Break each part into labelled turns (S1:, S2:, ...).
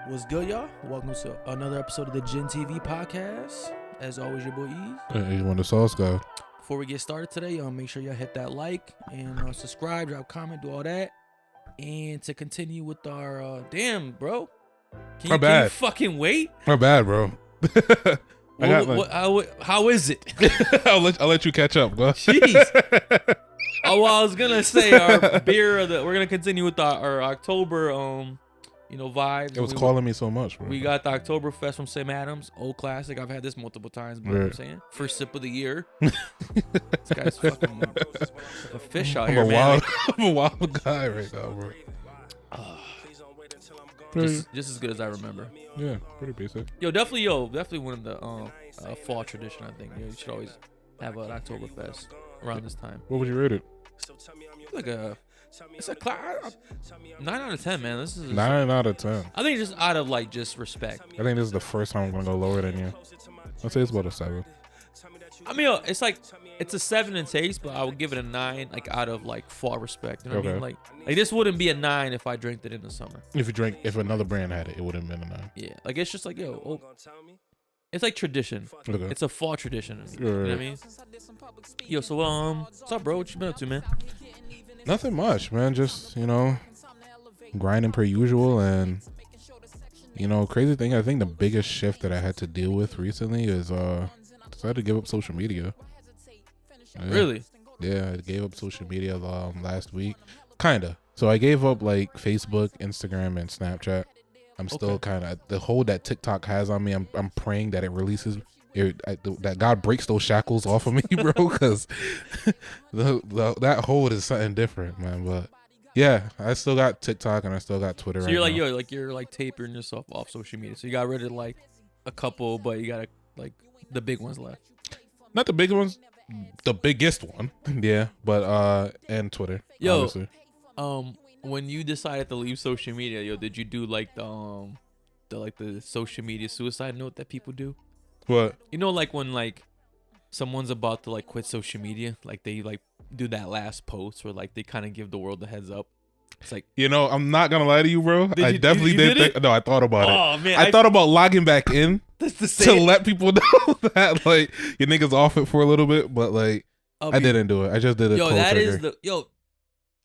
S1: What's good, y'all? Welcome to another episode of the Gen TV podcast. As always, your boy Eve.
S2: Hey, you want the sauce guy?
S1: Before we get started today, y'all make sure y'all hit that like and subscribe, drop a comment, do all that. And to continue with our damn, bro. Can you fucking wait?
S2: My bad, bro.
S1: How is it?
S2: I'll let you catch up, bro.
S1: Jeez. Oh, well, I was gonna say our beer of we're gonna continue with our October vibes.
S2: It was calling me so much, bro.
S1: We got the Oktoberfest from St. Adams, old classic. I've had this multiple times, but I'm saying first sip of the year. This guy's fucking a fish out here, man.
S2: I'm a wild guy right now, bro.
S1: Just as good as I remember.
S2: Yeah, pretty basic.
S1: Definitely one of the fall tradition. I think you should always have an Oktoberfest around this time.
S2: What would you rate it?
S1: It's a 9 out of 10, man. This is
S2: 9 out of 10.
S1: I think just out of just respect.
S2: I think this is the first time I'm gonna go lower than you. I'll say it's about a 7.
S1: I mean, it's a 7 in taste, but I would give it a 9, out of fall respect. You know what I mean? Like this wouldn't be a 9 if I drank it in the summer.
S2: If another brand had it, it wouldn't have been a 9.
S1: Yeah, it's just it's like tradition. Okay. It's a fall tradition. You know what I mean? So what's up, bro? What you been up to, man?
S2: Nothing much, man. Just grinding per usual, and crazy thing. I think the biggest shift that I had to deal with recently is decided to give up social media. Yeah.
S1: Really?
S2: Yeah, I gave up social media last week, kinda. So I gave up Facebook, Instagram, and Snapchat. I'm still kind of the hold that TikTok has on me. I'm praying that it releases. That God breaks those shackles off of me, bro, because that hold is something different, man. But yeah, I still got TikTok and I still got Twitter.
S1: So you're tapering yourself off social media. So you got rid of a couple, but you got the big ones left.
S2: Not the big ones, the biggest one, yeah. But and Twitter, obviously.
S1: When you decided to leave social media, did you do the social media suicide note that people do?
S2: What?
S1: When someone's about to quit social media, they do that last post where they kind of give the world a heads up. It's
S2: I'm not gonna lie to you, bro. I definitely did. No, I thought about it.
S1: Oh man,
S2: I thought about logging back in to let people know that your niggas off it for a little bit, but I didn't do it. I just did it.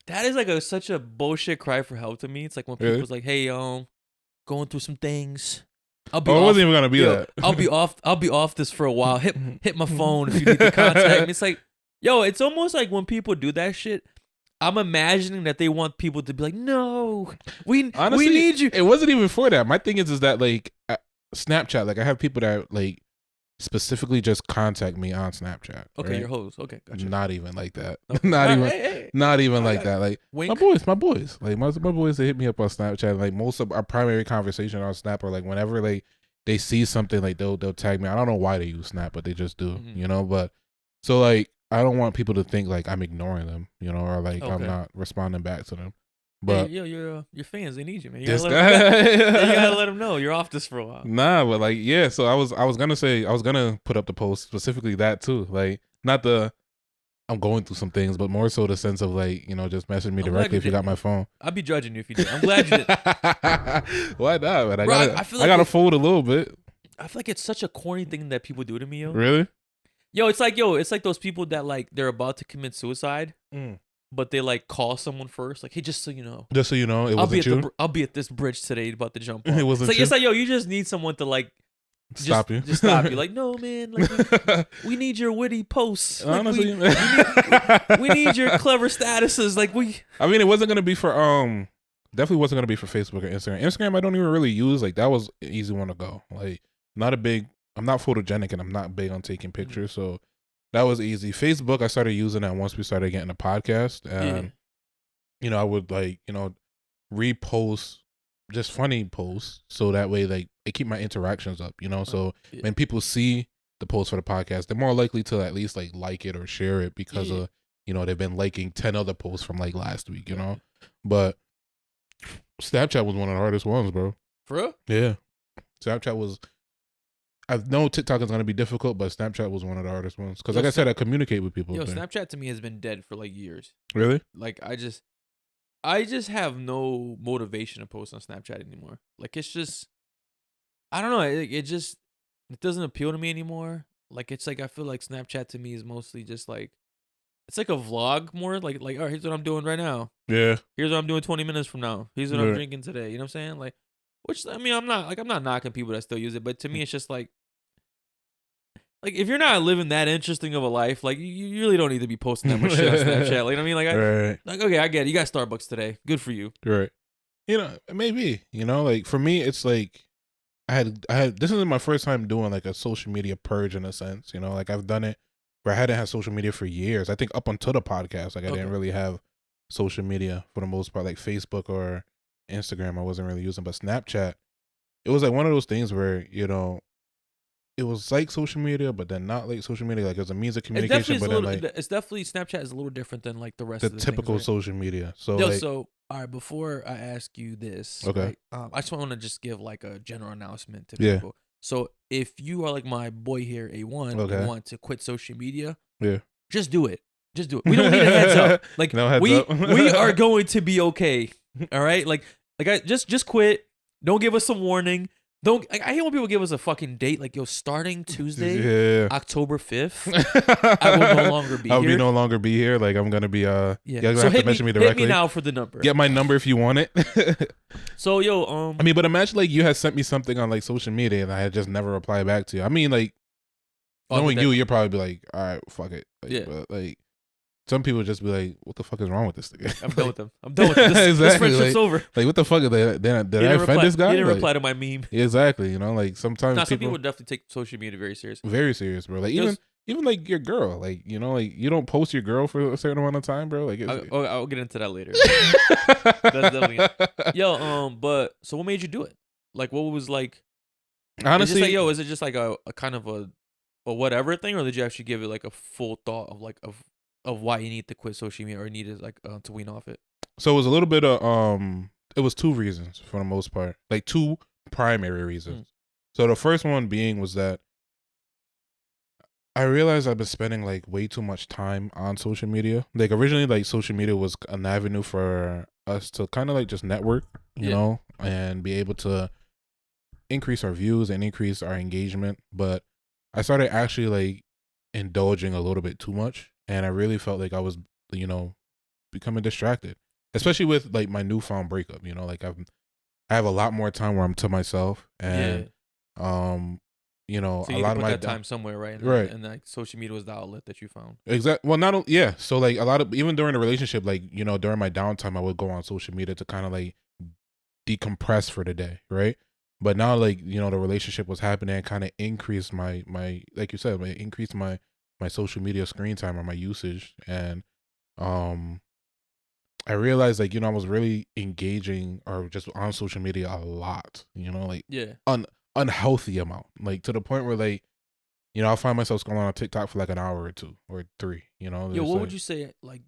S1: That is such a bullshit cry for help to me. It's when people's hey, going through some things.
S2: I wasn't even gonna be that.
S1: I'll be off this for a while. Hit my phone if you need to contact me. It's it's almost when people do that shit. I'm imagining that they want people to be no, we need you.
S2: It wasn't even for that. My thing is that Snapchat, I have people that specifically just contact me on Snapchat.
S1: Okay,
S2: right?
S1: your hoes. Okay, gotcha.
S2: Not even like that. Not even like that. My boys. My boys, they hit me up on Snapchat. Most of our primary conversation on Snap are whenever they see something, they'll tag me. I don't know why they use Snap, but they just do.
S1: Mm-hmm.
S2: But so I don't want people to think I'm ignoring them, or I'm not responding back to them. But
S1: hey, your fans, they need you, man. You
S2: gotta
S1: let them know you're off this for a while.
S2: Nah, but so I was gonna put up the post specifically that too, not I'm going through some things, but more so the sense of just message me directly if you got my phone.
S1: I'd be judging you if you did. I'm glad you did.
S2: Why not, man? I gotta fold a little bit.
S1: I feel it's such a corny thing that people do to me, yo.
S2: Really?
S1: It's it's those people that they're about to commit suicide. But they call someone first, hey, just so you know.
S2: Just so you know, it wasn't you.
S1: I'll be at this bridge today, about to jump off.
S2: It wasn't you.
S1: It's you just need someone to
S2: stop you.
S1: Just stop you. No, man. We need your witty posts.
S2: Honestly,
S1: we need your clever statuses.
S2: I mean, it wasn't gonna be for definitely wasn't gonna be for Facebook or Instagram. Instagram, I don't even really use. That was an easy one to go. I'm not photogenic and I'm not big on taking pictures, so. That was easy. Facebook, I started using that once we started getting a podcast. And, I would repost just funny posts. So that way, it keep my interactions up, So when people see the post for the podcast, they're more likely to at least like it or share it because of, they've been liking 10 other posts from last week, But Snapchat was one of the hardest ones, bro.
S1: For real?
S2: Yeah. Snapchat was I know TikTok is gonna be difficult, but Snapchat was one of the hardest ones because,
S1: Yo,
S2: like I said, I communicate with people.
S1: Yo,
S2: there.
S1: Snapchat to me has been dead for like years.
S2: Really?
S1: Like I just have no motivation to post on Snapchat anymore. Like it's just I don't know. It doesn't appeal to me anymore. Like it's like I feel like Snapchat to me is mostly just like it's like a vlog more. Like all right, here's what I'm doing right now.
S2: Yeah.
S1: Here's what I'm doing 20 minutes from now. Here's what I'm
S2: Right.
S1: drinking today. You know what I'm saying? Like, which I mean, I'm not knocking people that still use it, but to me, it's just like if you're not living that interesting of a life, like you really don't need to be posting that much shit on Snapchat. Like I mean,
S2: Right.
S1: like okay, I get it. You got Starbucks today. Good for you.
S2: Right. You know, maybe. You know, like for me, it's like I had. This isn't my first time doing like a social media purge in a sense. You know, like I've done it where I hadn't had social media for years. I think up until the podcast, like I didn't really have social media for the most part, like Facebook or Instagram. I wasn't really using, but Snapchat, it was like one of those things where it was like social media, but then not like social media. Like it was a means of communication, but then like
S1: it's definitely Snapchat is a little different than like the rest
S2: the
S1: of the
S2: typical
S1: things, right?
S2: social media. So
S1: Yo,
S2: like,
S1: so all right, before I ask you this,
S2: okay,
S1: right, I just want to just give like a general announcement to
S2: yeah,
S1: people. So if you are like my boy here, A1,
S2: okay,
S1: and want to quit social media,
S2: yeah,
S1: just do it. Just do it. We don't need a heads up. Like
S2: no heads
S1: we
S2: up.
S1: we are going to be okay. All right. Like I just quit. Don't give us some warning. Don't. I hate when people give us a fucking date. Like yo, starting Tuesday,
S2: Yeah.
S1: October 5th, I will no longer be
S2: I'll
S1: here.
S2: no longer be here. Like I'm gonna be
S1: Yeah.
S2: You're gonna
S1: So
S2: have to mention me
S1: hit
S2: directly.
S1: me now for the number.
S2: Get my number if you want it.
S1: So yo,
S2: I mean, but imagine like you had sent me something on like social media and I had just never replied back to you. I mean, like knowing you, you'll probably be like, all right, fuck it. Like,
S1: Yeah.
S2: But like some people just be like, what the fuck is wrong with this nigga?
S1: I'm done with them. I'm done with this. This
S2: Exactly,
S1: friendship's over.
S2: Like what the fuck? Did I offend this guy?
S1: He didn't
S2: Like,
S1: reply to my meme.
S2: Exactly. You know, like sometimes
S1: Nah, some people definitely take social media very serious.
S2: very serious, bro. Like even like your girl, like you know, like you don't post your girl for a certain amount of time, bro. Like
S1: I'll get into that later. That's definitely yo. But so what made you do it? Like what was like?
S2: Honestly,
S1: like, yo, is it just like a kind of a whatever thing, or did you actually give it like a full thought of like of why you need to quit social media or need to like to wean off it?
S2: So it was a little bit of it was two reasons for the most part, like two primary reasons. So the first one being was that I realized I've been spending like way too much time on social media. Like originally, like social media was an avenue for us to kind of like just network, you know, and be able to increase our views and increase our engagement. But I started actually like indulging a little bit too much, and I really felt like I was, you know, becoming distracted, especially with like my newfound breakup. You know, like I have a lot more time where I'm to myself, and you know,
S1: so you
S2: a lot of my
S1: time somewhere, right?
S2: Right.
S1: And like social media was the outlet that you found.
S2: Exactly. Well, not yeah. So like a lot of even during the relationship, like you know, during my downtime, I would go on social media to kind of like decompress for the day, right? But now, like you know, the relationship was happening, and kind of increased my like you said, increased my social media screen time or my usage, and I realized like you know I was really engaging or just on social media a lot, you know, like unhealthy amount, like to the point where like you know I'll find myself scrolling on TikTok for like an hour or two or three, you know.
S1: Yo, what would you say? Like,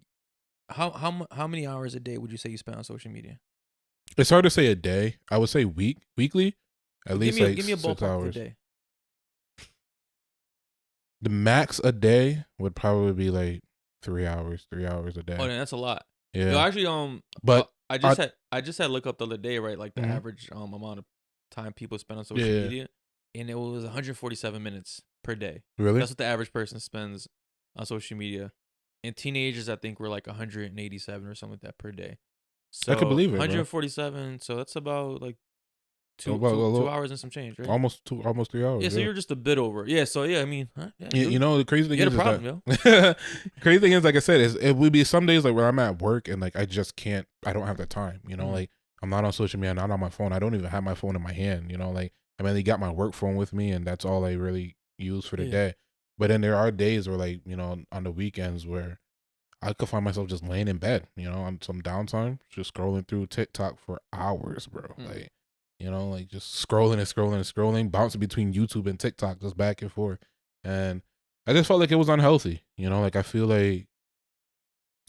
S1: how many hours a day would you say you spend on social media?
S2: It's hard to say a day. I would say weekly, at least like
S1: give me a
S2: 6
S1: ballpark
S2: hours.
S1: per day.
S2: The max a day would probably be like 3 hours. 3 hours a day.
S1: Oh, that's a lot.
S2: Yeah.
S1: Yo, actually,
S2: but
S1: I just had look up the other day, right? Like the average amount of time people spend on social media, and it was 147 minutes per day.
S2: Really?
S1: That's what the average person spends on social media. And teenagers, I think, were like 187 or something like that per day. So
S2: I could believe it.
S1: 147. So that's about like two hours and some change, right?
S2: Almost 3 hours.
S1: Yeah, so you're just a bit over. Yeah, so yeah, I mean,
S2: you know, the crazy thing
S1: you
S2: is,
S1: had a problem,
S2: yo. Crazy thing is, like I said, it would be some days like where I'm at work and like I just can't. I don't have the time. You know, like I'm not on social media, not on my phone. I don't even have my phone in my hand. You know, like I mainly got my work phone with me, and that's all I really use for the day. But then there are days where, like you know, on the weekends where I could find myself just laying in bed, you know, on some downtime, just scrolling through TikTok for hours, bro. Like, you know, like just scrolling, bouncing between YouTube and TikTok, just back and forth. And I just felt like it was unhealthy, you know, like I feel like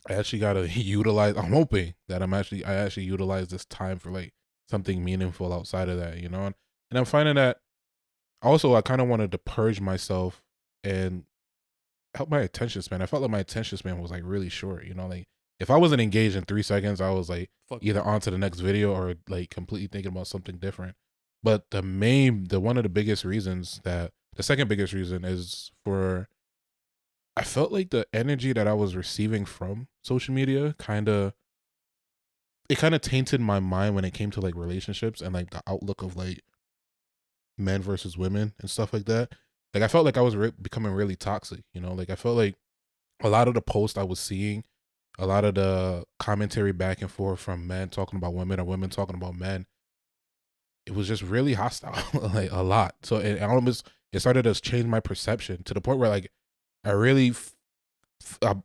S2: I actually gotta utilize. I'm hoping that I actually utilize this time for like something meaningful outside of that, you know. And I'm finding that also I kind of wanted to purge myself and help my attention span. I felt like my attention span was like really short. You know, like if I wasn't engaged in 3 seconds, I was like
S1: Fuck
S2: either on to the next video or like completely thinking about something different. But the one of the biggest reasons that the second biggest reason is for I felt like the energy that I was receiving from social media kind of tainted my mind when it came to like relationships and like the outlook of like men versus women and stuff like that. Like I felt like I was becoming really toxic, you know? Like I felt like a lot of the posts I was seeing, a lot of the commentary back and forth from men talking about women or women talking about men, it was just really hostile, like a lot. So it started to change my perception to the point where like I really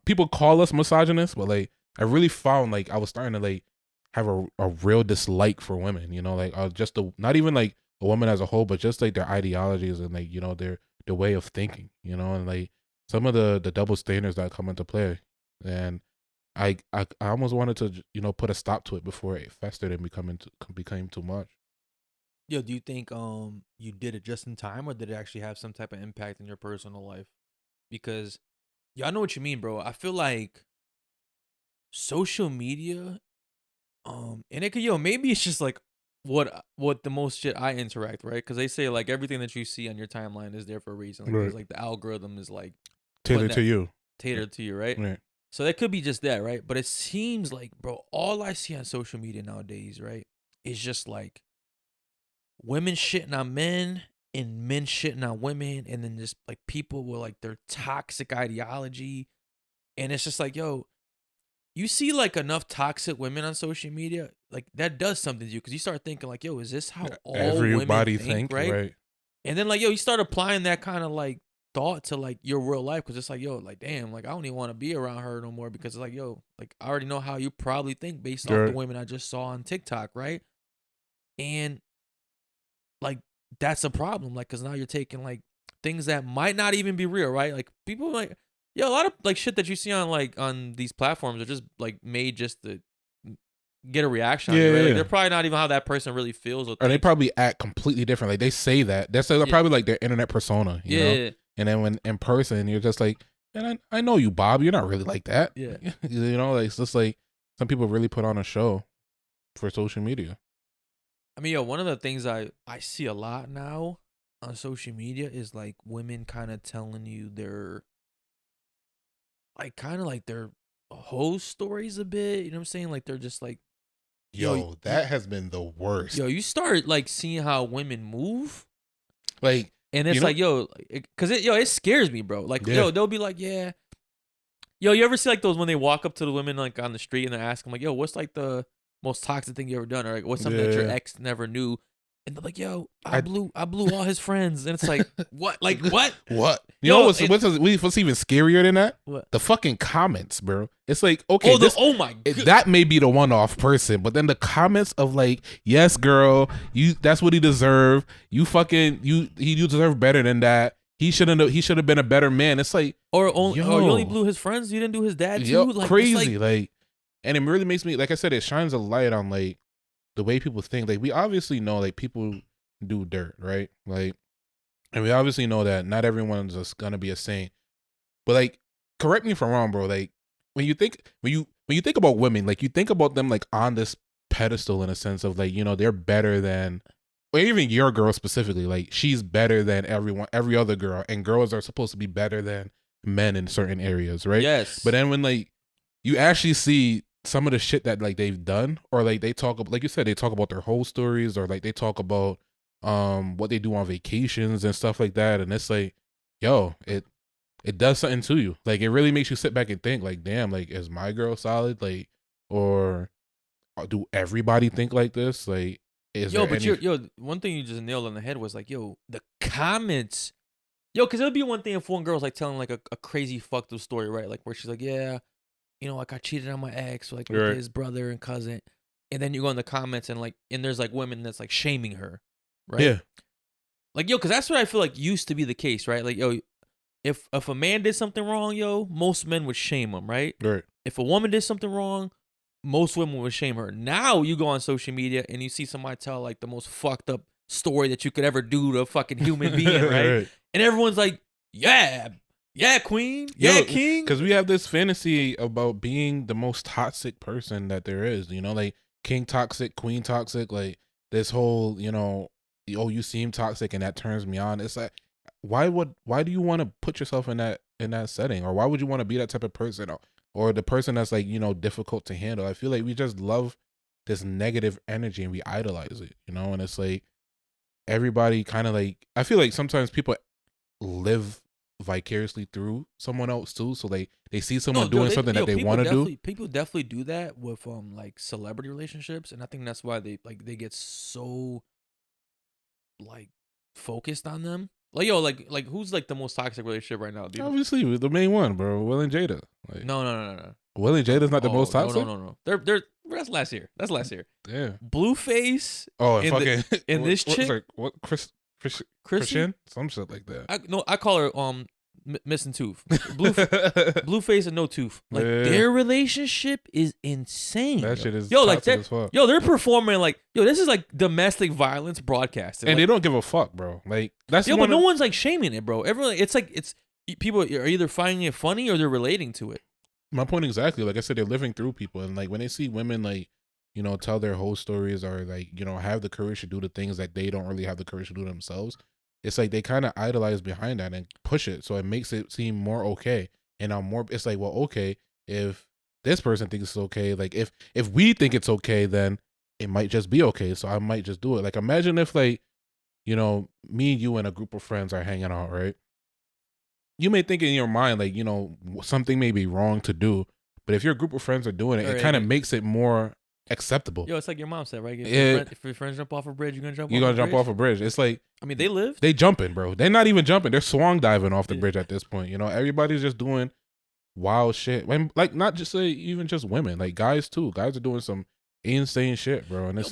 S2: people call us misogynists, but like I really found like I was starting to like have a real dislike for women, you know, like just not even like a woman as a whole, but just like their ideologies and like, you know, their way of thinking, you know, and like some of the double standards that come into play. And I almost wanted to, you know, put a stop to it before it festered and became too much.
S1: Yo, do you think you did it just in time, or did it actually have some type of impact in your personal life? Because yeah, I know what you mean, bro. I feel like social media, and it could, maybe it's just like what the most shit I interact, right? Because they say like everything that you see on your timeline is there for a reason. Like there's
S2: Right.
S1: like the algorithm is like
S2: Tailored to you.
S1: tailored to you, right?
S2: Right.
S1: So that could be just that, right? But it seems like, bro, all I see on social media nowadays, right, is just like women shitting on men and men shitting on women, and then just like people with like their toxic ideology. And it's just like, yo, you see like enough toxic women on social media, like that does something to you, because you start thinking like, yo, is this how all women think, right?
S2: right.
S1: And then like, yo, you start applying that kind of like thought to like your real life, because it's like, yo, like damn, like I don't even want to be around her no more, because it's like, yo, like I already know how you probably think based off the
S2: Right.
S1: women I just saw on TikTok, right? And like that's a problem, like, because now you're taking like things that might not even be real, right? Like people like, yeah, a lot of like shit that you see on like on these platforms are just like made just to get a reaction on you, right? Like they're probably not even how that person really feels or
S2: they
S1: thinks.
S2: probably act completely different. Like they say that that's probably like their internet persona, you know. And then when in person, you're just like, man, I know you, Bob. You're not really like that.
S1: Yeah.
S2: You know, like it's just like some people really put on a show for social media.
S1: I mean, yo, one of the things I see a lot now on social media is like women kind of telling you their like kind of like their whole stories a bit. You know what I'm saying? Like they're just like,
S2: Yo, that has been the worst.
S1: Yo, you start like seeing how women move,
S2: like,
S1: and it's like, yo, because it scares me, bro. Like, yo, they'll be like, yeah, yo, you ever see like those when they walk up to the women like on the street and they ask them like, yo, what's like the most toxic thing you ever done, or like what's something that your ex never knew? And they're like, yo, I blew all his friends, and it's like, what, like what?
S2: What? You know what's even scarier than that?
S1: What?
S2: The fucking comments, bro. It's like, okay,
S1: oh my god,
S2: that may be the one-off person, but then the comments of like, yes, girl, that's what he deserved. You deserve better than that. He should have been a better man. It's like,
S1: or you only blew his friends. You didn't do his dad too.
S2: Yo,
S1: like
S2: crazy, like, and it really makes me, like I said, it shines a light on like the way people think. Like we obviously know like people do dirt, right? Like, and we obviously know that not everyone's just gonna be a saint. But like, correct me if I'm wrong, bro. Like when you think about women, like you think about them like on this pedestal in a sense of like, you know, they're better than, or even your girl specifically, like she's better than every other girl, and girls are supposed to be better than men in certain areas, right?
S1: Yes.
S2: But then when like you actually see some of the shit that like they've done, or like they talk about, like you said, they talk about their whole stories, or like they talk about what they do on vacations and stuff like that, and it's like, yo, it does something to you. Like it really makes you sit back and think like, damn, like is my girl solid? Like, or do everybody think like this? Like,
S1: one thing you just nailed on the head was like, yo, the comments, yo, because it would be one thing if one girl's like telling like a crazy fucked up story, right? Like where she's like, yeah, you know, like I cheated on my ex, like with his brother and cousin, and then you go in the comments and there's like women that's like shaming her, right?
S2: Yeah.
S1: Like, yo, because that's what I feel like used to be the case, right? Like, yo, if a man did something wrong, yo, most men would shame him, right?
S2: Right.
S1: If a woman did something wrong, most women would shame her. Now you go on social media and you see somebody tell like the most fucked up story that you could ever do to a fucking human being, right? And everyone's like, yeah, queen, yeah, king.
S2: Because we have this fantasy about being the most toxic person that there is, you know, like king toxic, queen toxic, like this whole, you know, oh, you seem toxic and that turns me on. It's like, why do you want to put yourself in that setting, or why would you want to be that type of person, or the person that's like, you know, difficult to handle? I feel like we just love this negative energy and we idolize it, you know, and it's like everybody kind of like, I feel like sometimes people live vicariously through someone else too, so they see someone doing something that they want to do.
S1: People definitely do that with like celebrity relationships, and I think that's why they get so like focused on them. Like like who's like the most toxic relationship right now?
S2: Obviously, the main one, bro. Will and Jada. Like,
S1: no.
S2: Will and Jada's not the most toxic.
S1: No. They're that's last year.
S2: Yeah.
S1: Blueface.
S2: Oh, and fucking
S1: and this chick.
S2: Like, what Christian? Some shit like that.
S1: I call her missing tooth. Blueface and no tooth. Like their relationship is insane.
S2: That shit is
S1: toxic
S2: as fuck.
S1: They're performing like this is like domestic violence broadcasting,
S2: and
S1: like,
S2: they don't give a fuck, bro. Like that's
S1: but no one's like shaming it, bro. Everyone, it's people are either finding it funny or they're relating to it.
S2: My point exactly. Like I said, they're living through people, and like when they see women like, you know, tell their whole stories, or like, you know, have the courage to do the things that they don't really have the courage to do themselves, it's like they kind of idolize behind that and push it, so it makes it seem more okay. And it's like, well, okay, if this person thinks it's okay, like if we think it's okay, then it might just be okay, so I might just do it. Like imagine if, like, you know, me, you, and a group of friends are hanging out, right? You may think in your mind, like, you know, something may be wrong to do, but if your group of friends are doing it, it kind of makes it more acceptable.
S1: It's like your mom said, right? If your friends jump off a bridge, you're gonna jump
S2: off a bridge. It's like,
S1: I mean, they
S2: jumping, bro. They're not even jumping, they're swan diving off the bridge at this point. You know, everybody's just doing wild shit. When, like, not just even just women, like guys too. Guys are doing some insane shit, bro. And it's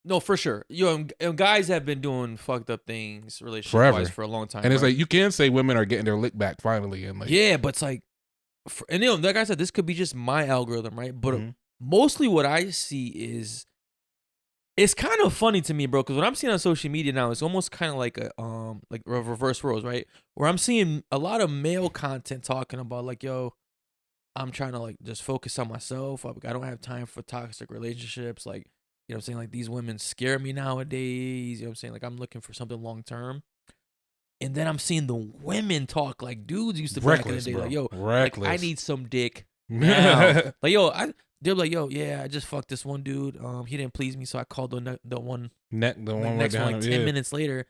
S1: no, for sure. Guys have been doing fucked up things relationship-wise for a long time.
S2: And it's like, you can say women are getting their lick back finally, and like,
S1: yeah, but it's like, and like I said, this could be just my algorithm, right? But mostly what I see is, it's kind of funny to me, bro, because what I'm seeing on social media now is almost kind of like a reverse roles, right? Where I'm seeing a lot of male content talking about like, yo, I'm trying to like just focus on myself. I don't have time for toxic relationships. Like, you know what I'm saying? Like, these women scare me nowadays. You know what I'm saying? Like, I'm looking for something long term. And then I'm seeing the women talk like dudes used to back in the day. Bro. Like, yo, like, I need some dick now. Like, yo, they're like, yo, yeah, I just fucked this one dude. He didn't please me, so I called the one next one like 10 minutes later.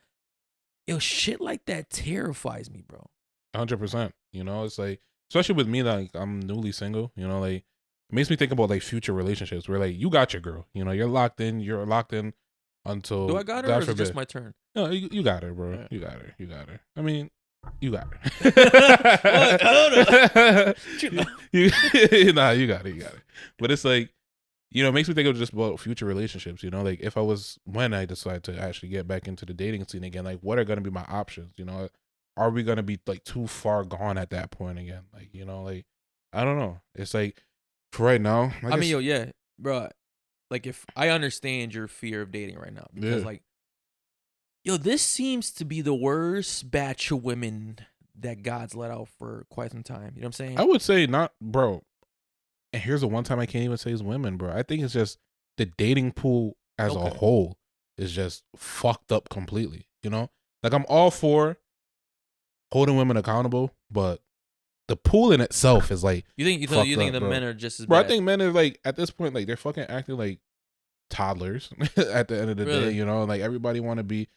S1: Yo, shit like that terrifies me, bro.
S2: 100%. You know, it's like, especially with me, like, I'm newly single, you know, like, it makes me think about like future relationships where like you got your girl, you know, you're locked in until.
S1: Do I got her, or is it just my turn?
S2: No, you got her, bro. Yeah. You got her. I mean, you got her.
S1: What? I don't know.
S2: Nah, you got it. But it's like, you know, it makes me think of just about future relationships, you know, like when I decide to actually get back into the dating scene again, like what are going to be my options, you know? Are we going to be like too far gone at that point again? Like, you know, like, I don't know. It's like, for right now,
S1: I mean, yo, yeah, bro. Like, if I understand your fear of dating right now, because like, yo, this seems to be the worst batch of women that God's let out for quite some time. You know what I'm saying?
S2: I would say not, bro. And here's the one time I can't even say it's women, bro. I think it's just the dating pool as a whole is just fucked up completely. You know, like, I'm all for holding women accountable, but the pool in itself is like,
S1: you think the men are just as bad?
S2: Bro, I think men are like, at this point, like, they're fucking acting like toddlers at the end of the day, you know? Like, everybody want to be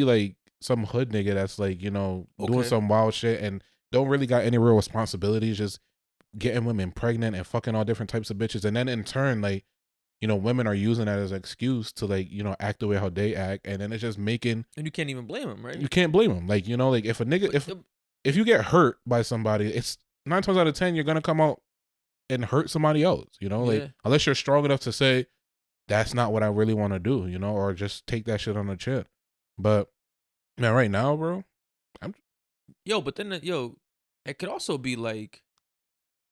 S2: like some hood nigga that's like, you know, doing some wild shit and don't really got any real responsibilities, just getting women pregnant and fucking all different types of bitches. And then in turn, like, you know, women are using that as an excuse to, like, you know, act the way how they act. And then it's just making...
S1: And you can't even blame them, right?
S2: You can't blame them. Like, you know, like, if a nigga... If you get hurt by somebody, it's 9 times out of 10, you're going to come out and hurt somebody else, you know? Like, unless you're strong enough to say, that's not what I really want to do, you know? Or just take that shit on the chin. But, man, right now, bro,
S1: but then, it could also be, like,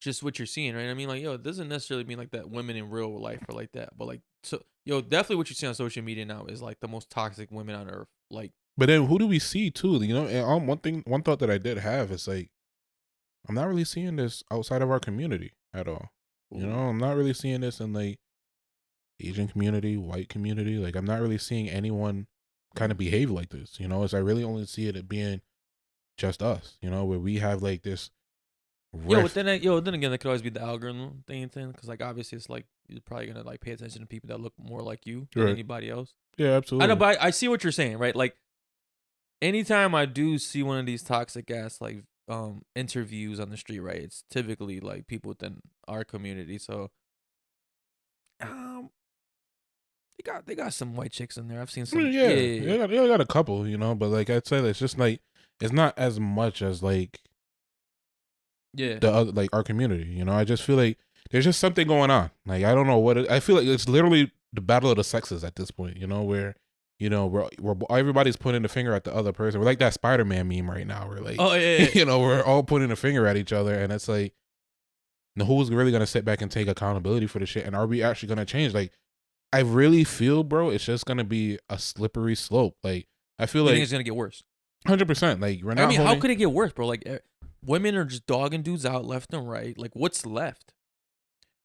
S1: just what you're seeing, right? I mean, like, it doesn't necessarily mean, like, that women in real life are like that. But, like, so Yo, definitely what you see on social media now is like the most toxic women on earth. Like,
S2: But then who do we see too? You know, and one thought that I did have is like, I'm not really seeing this outside of our community at all. You know, I'm not really seeing this in like Asian community, white community. Like, I'm not really seeing anyone kind of behave like this. You know, as I really only see it being just us. You know, where we have like this.
S1: Then again, that could always be the algorithm thing, because like obviously it's like you're probably gonna like pay attention to people that look more like you than anybody else.
S2: Yeah, absolutely.
S1: I know, but I see what you're saying, right? Like, anytime I do see one of these toxic ass like interviews on the street, right? It's typically like people within our community. So they got some white chicks in there. I've seen some.
S2: They got a couple, you know, but like I'd say, it's just like it's not as much as like the other, like our community. You know, I just feel like there's just something going on. Like I don't know what I feel like it's literally the battle of the sexes at this point. You know, where you know we're everybody's pointing the finger at the other person. We're like that Spider-Man meme right now. We're like, you know, we're all pointing the finger at each other, and it's like, now who's really gonna sit back and take accountability for the shit? And are we actually gonna change? Like, I really feel, bro, it's just gonna be a slippery slope. Like, I feel like
S1: it's gonna get worse.
S2: 100%. Like, we're not.
S1: I mean, how could it get worse, bro? Like, women are just dogging dudes out left and right. Like, what's left?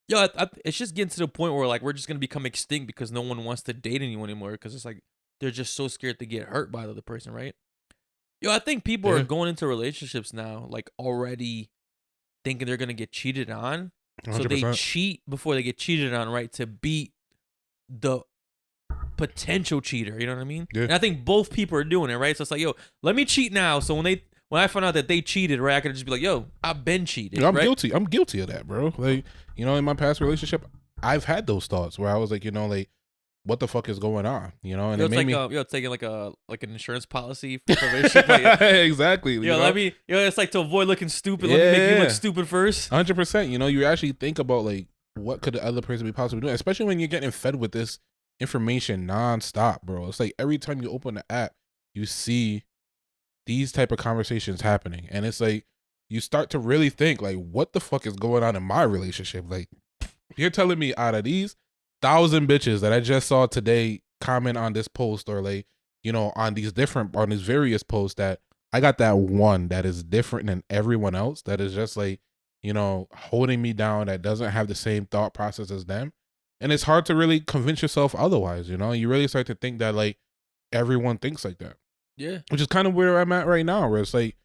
S1: Yo, it's just getting to the point where like we're just gonna become extinct because no one wants to date anyone anymore because it's like they're just so scared to get hurt by the other person, right? Yo, I think people are going into relationships now like already thinking they're gonna get cheated on, 100%. So they cheat before they get cheated on, right? To beat the potential cheater, you know what I mean? Yeah. And I think both people are doing it, right? So it's like, yo, let me cheat now. So when I find out that they cheated, right, I could just be like, yo, I've been cheated.
S2: I'm guilty. I'm guilty of that, bro. Like, you know, in my past relationship, I've had those thoughts where I was like, you know, like, what the fuck is going on? You know, and it made me
S1: taking like an insurance policy for probation. Like,
S2: exactly.
S1: It's like to avoid looking stupid. Let me make you look stupid first.
S2: 100%. You know, you actually think about like what could the other person be possibly doing, especially when you're getting fed with this information nonstop, bro. It's like every time you open the app, you see these type of conversations happening, and it's like you start to really think like, what the fuck is going on in my relationship? Like, you're telling me out of these 1,000 bitches that I just saw today comment on this post, or like, you know, on these various posts, that I got that one that is different than everyone else, that is just like, you know, holding me down, that doesn't have the same thought process as them. And it's hard to really convince yourself otherwise, you know? You really start to think that like everyone thinks like that.
S1: Yeah.
S2: Which is kind of where I'm at right now, where it's like,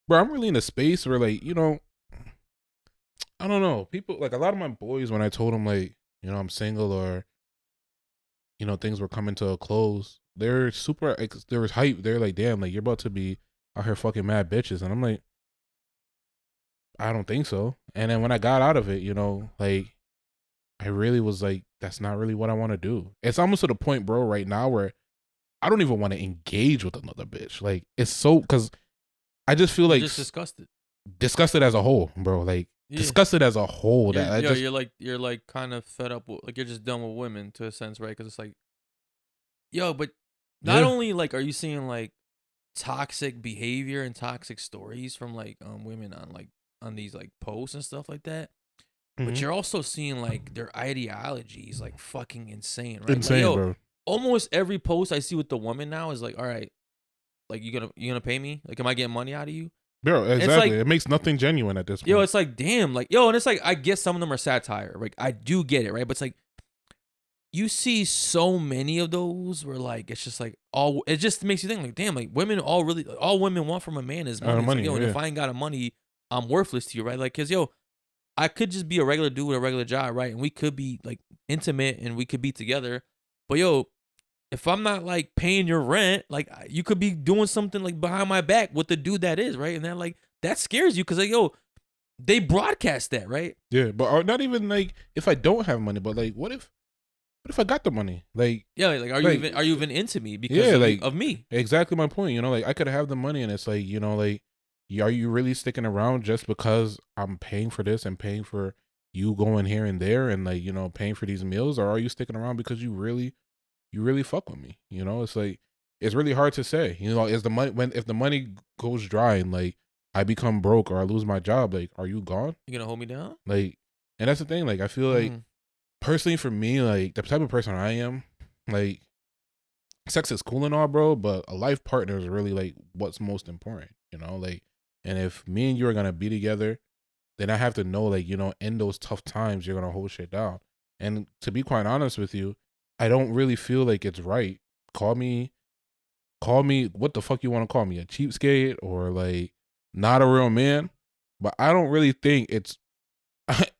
S2: bro, I'm really in a space where like, you know, I don't know. People, like a lot of my boys, when I told them like, you know, I'm single, or, you know, things were coming to a close, they're super, there was hype. They're like, damn, like you're about to be out here fucking mad bitches. And I'm like, I don't think so. And then when I got out of it, you know, like, I really was like, that's not really what I want to do. It's almost to the point, bro, right now where I don't even want to engage with another bitch. Like, it's so, because I just feel like
S1: just disgusted.
S2: Disgusted as a whole, bro. Like, disgusted as a whole.
S1: You're like kind of fed up with, like, you're just done with women to a sense, right? Because it's like, yo, but not only like are you seeing like toxic behavior and toxic stories from like women on these like posts and stuff like that, but you're also seeing like their ideologies like fucking insane, right?
S2: Insane,
S1: like,
S2: bro.
S1: Almost every post I see with the woman now is like, all right, like you gonna pay me? Like, am I getting money out of you?
S2: Bro, exactly. Like, it makes nothing genuine at this point.
S1: Yo, it's like, damn, like, yo, and it's like, I guess some of them are satire. Like, I do get it, right? But it's like, you see so many of those where like, it's just like, it just makes you think like, damn, like all women want from a man is money.
S2: Money,
S1: like, yo, and if I ain't got a money, I'm worthless to you, right? Like, cause yo, I could just be a regular dude with a regular job, right? And we could be like intimate and we could be together. But yo, if I'm not like paying your rent, like you could be doing something like behind my back with the dude that is, right? And then like that scares you because like, yo, they broadcast that, right?
S2: Yeah, but not even like if I don't have money, but like what if I got the money? Like,
S1: yeah, like are you even into me because of me?
S2: Exactly my point. You know, like I could have the money and it's like, you know, like, are you really sticking around just because I'm paying for this and paying for you going here and there and like, you know, paying for these meals, or are you sticking around because you really fuck with me? You know, it's like, it's really hard to say. You know, if the money goes dry and like I become broke or I lose my job, like, are you gone?
S1: You gonna hold me down?
S2: Like, and that's the thing. Like, I feel like personally for me, like the type of person I am, like sex is cool and all, bro, but a life partner is really like what's most important, you know? Like, and if me and you are gonna be together, then I have to know, like, you know, in those tough times, you're gonna hold shit down. And to be quite honest with you, I don't really feel like it's right. Call me what the fuck you want to call me, a cheapskate or like not a real man, but I don't really think it's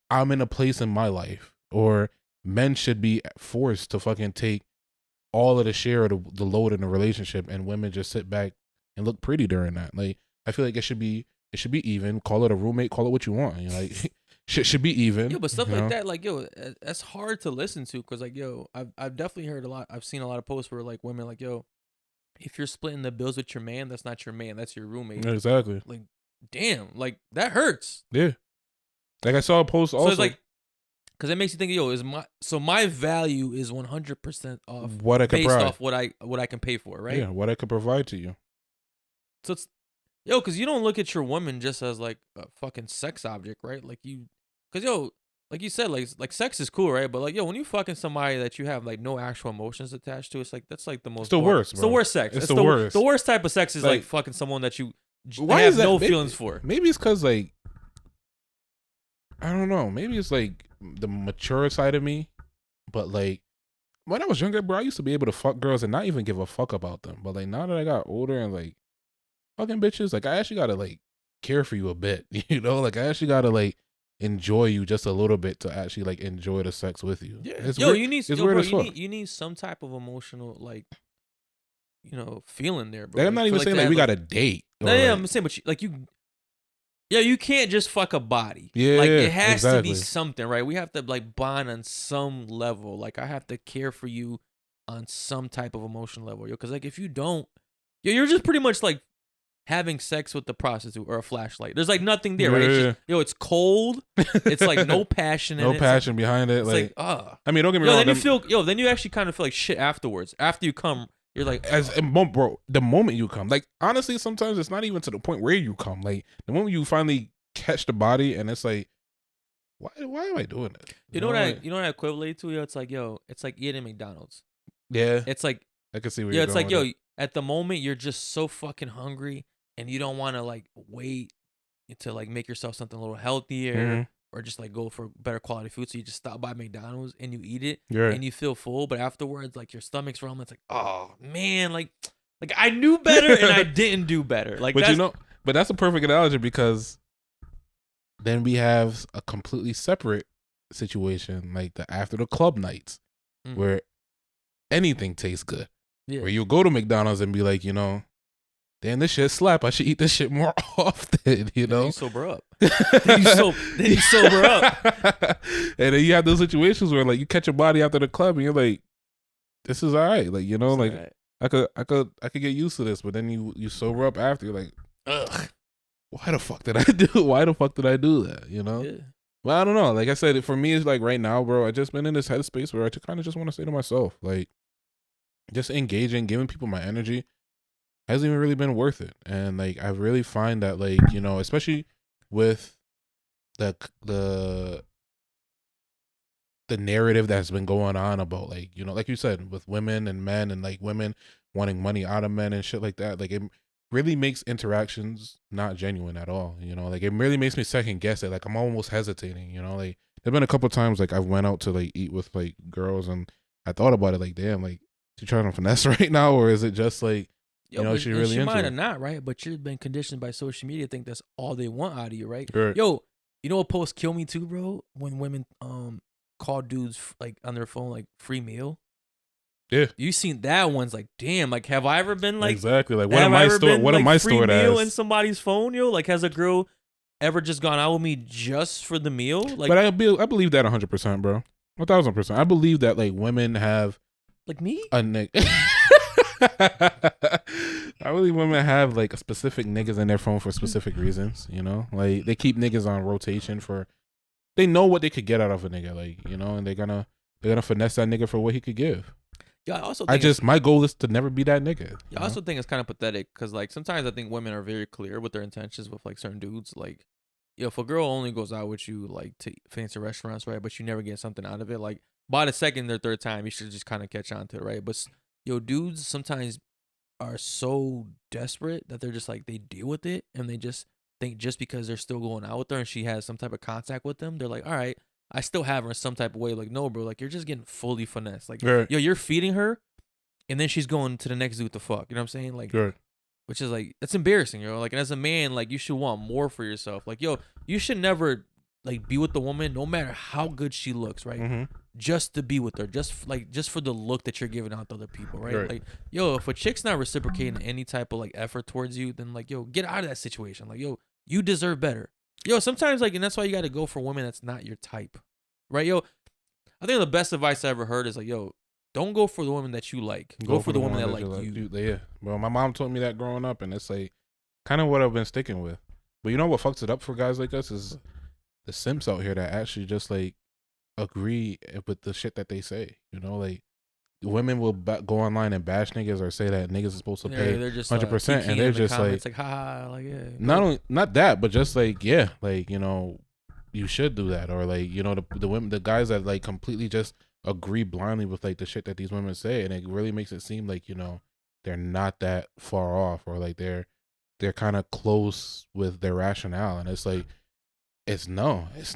S2: I'm in a place in my life or men should be forced to fucking take all of the share of the load in a relationship and women just sit back and look pretty during that. Like, I feel like it should be even. Call it a roommate, call it what you want. You know, like shit should be even.
S1: Yo, but stuff like that, like, yo, that's hard to listen to because, like, yo, I've definitely heard a lot. I've seen a lot of posts where like women like, yo, if you're splitting the bills with your man, that's not your man, that's your roommate.
S2: Exactly.
S1: Like, damn, like that hurts.
S2: Yeah. Like I saw a post also.
S1: So it's like, because it makes you think, yo, my value is 100% off
S2: what I can
S1: based off what I can pay for, right?
S2: Yeah, what I could provide to you.
S1: So it's, yo, because you don't look at your woman just as like a fucking sex object, right? Like because yo, like you said, like sex is cool, right? But like, yo, when you fucking somebody that you have like no actual emotions attached to, it's like that's like the most.
S2: It's the worst. Bro.
S1: It's the worst sex.
S2: It's the worst.
S1: The worst type of sex is like fucking someone that you
S2: why
S1: have
S2: is that?
S1: no feelings for.
S2: Maybe it's because like I don't know. Maybe it's like the mature side of me, but like when I was younger, bro, I used to be able to fuck girls and not even give a fuck about them. But like now that I got older and like fucking bitches, like I actually gotta like care for you a bit, you know? Like I actually gotta like enjoy you just a little bit to actually like enjoy the sex with you.
S1: Yeah,
S2: it's
S1: yo,
S2: weird.
S1: you need,
S2: it's
S1: yo,
S2: weird
S1: bro,
S2: as fuck.
S1: you need some type of emotional like, you know, feeling there, bro.
S2: Like, I'm not even saying like we got a date.
S1: No, yeah, I'm saying, but you can't just fuck a body.
S2: Yeah,
S1: like it has
S2: exactly.
S1: to be something, right? We have to like bond on some level. Like I have to care for you on some type of emotional level, yo. Because like if you don't, you're just pretty much like having sex with the prostitute or a flashlight. There's like nothing there, right? It's just, it's cold. It's like no passion in it.
S2: No passion behind it.
S1: It's like,
S2: I mean, don't get me wrong.
S1: Then you actually kind of feel like shit afterwards. After you come, you're like,
S2: bro, the moment you come, like honestly, sometimes it's not even to the point where you come. Like the moment you finally catch the body, and it's like, why am I doing this?
S1: You know what I equivalent to? Yo, it's like, it's like eating McDonald's.
S2: Yeah,
S1: it's like
S2: I can see where you're going.
S1: It's like, yo, at the moment you're just so fucking hungry, and you don't want to like wait to like make yourself something a little healthier. Or just like go for better quality food, so you just stop by McDonald's and you eat it, and you feel full. But afterwards, like your stomach's rumbling. It's like, oh man, like I knew better and I didn't do better. Like,
S2: but but that's a perfect analogy because then we have a completely separate situation, like after the club nights, where anything tastes good. Yeah. Where you go to McDonald's and be like, you know, damn, this shit slap. I should eat this shit more often, you know?
S1: Then you sober up. then you sober up.
S2: And then you have those situations where, like, you catch a body after the club and you're like, this is all right. Like, you know, it's like, right. I could get used to this. But then you sober up after. You're like, ugh, why the fuck did I do? Why the fuck did I do that, you know? Yeah. Well, I don't know. Like I said, for me, it's like right now, bro, I just been in this headspace where I kind of just want to say to myself, like, just engaging, giving people my energy hasn't even really been worth it. And like I really find that, like, you know, especially with the narrative that's been going on about, like, you know, like you said, with women and men and like women wanting money out of men and shit like that, like it really makes interactions not genuine at all, you know? Like it really makes me second guess it. Like I'm almost hesitating, you know? Like there've been a couple times like I've went out to like eat with like girls and I thought about it like, damn, like she trying to finesse right now, or is it just like, you know, she really into
S1: might
S2: it?
S1: have not, right? But you've been conditioned by social media to think that's all they want out of you, right?
S2: Right.
S1: Yo, you know what posts kill me too, bro? When women call dudes like on their phone like free meal.
S2: Yeah.
S1: You seen that one's like, damn, like have I ever been like,
S2: exactly, like what am I stored? What am I stored as? Free meal
S1: in somebody's phone, yo? Like has a girl ever just gone out with me just for the meal? Like,
S2: but I believe that 100%, bro. 1,000%. I believe that like women have
S1: like me.
S2: I believe women have like a specific niggas in their phone for specific reasons, you know? Like they keep niggas on rotation for, they know what they could get out of a nigga, like, you know, and they're gonna finesse that nigga for what he could give.
S1: Yeah, I also think
S2: my goal is to never be that nigga.
S1: Yeah, I also think it's kind of pathetic because like sometimes I think women are very clear with their intentions with like certain dudes. Like if a girl only goes out with you like to fancy restaurants, right, but you never get something out of it, like by the second or third time, you should just kind of catch on to it, right? But dudes sometimes are so desperate that they're just like they deal with it and they just think just because they're still going out with her and she has some type of contact with them, they're like, all right, I still have her in some type of way. Like, no, bro, like you're just getting fully finessed. Like,
S2: right.
S1: you're feeding her, and then she's going to the next dude to fuck. You know what I'm saying? Like,
S2: right.
S1: which is like that's embarrassing, Like, and as a man, like you should want more for yourself. Like, you should never like be with the woman, no matter how good she looks, right?
S2: Mm-hmm.
S1: Just to be with her, just for the look that you're giving out to other people, right?
S2: Right.
S1: Like, if a chick's not reciprocating any type of like effort towards you, then like, get out of that situation. Like, you deserve better. Sometimes like, and that's why you got to go for women that's not your type, right? I think the best advice I ever heard is like, don't go for the woman that you like. Go for the woman that like you.
S2: Yeah. Well, my mom told me that growing up, and it's like kind of what I've been sticking with. But you know what fucks it up for guys like us is the simps out here that actually just like agree with the shit that they say. Like women will go online and bash niggas or say that niggas are supposed to pay 100%, and they're just like
S1: haha, like
S2: not that, but just like like you should do that, or like the women, the guys that like completely just agree blindly with like the shit that these women say, and it really makes it seem like they're not that far off, or like they're kind of close with their rationale, and it's like it's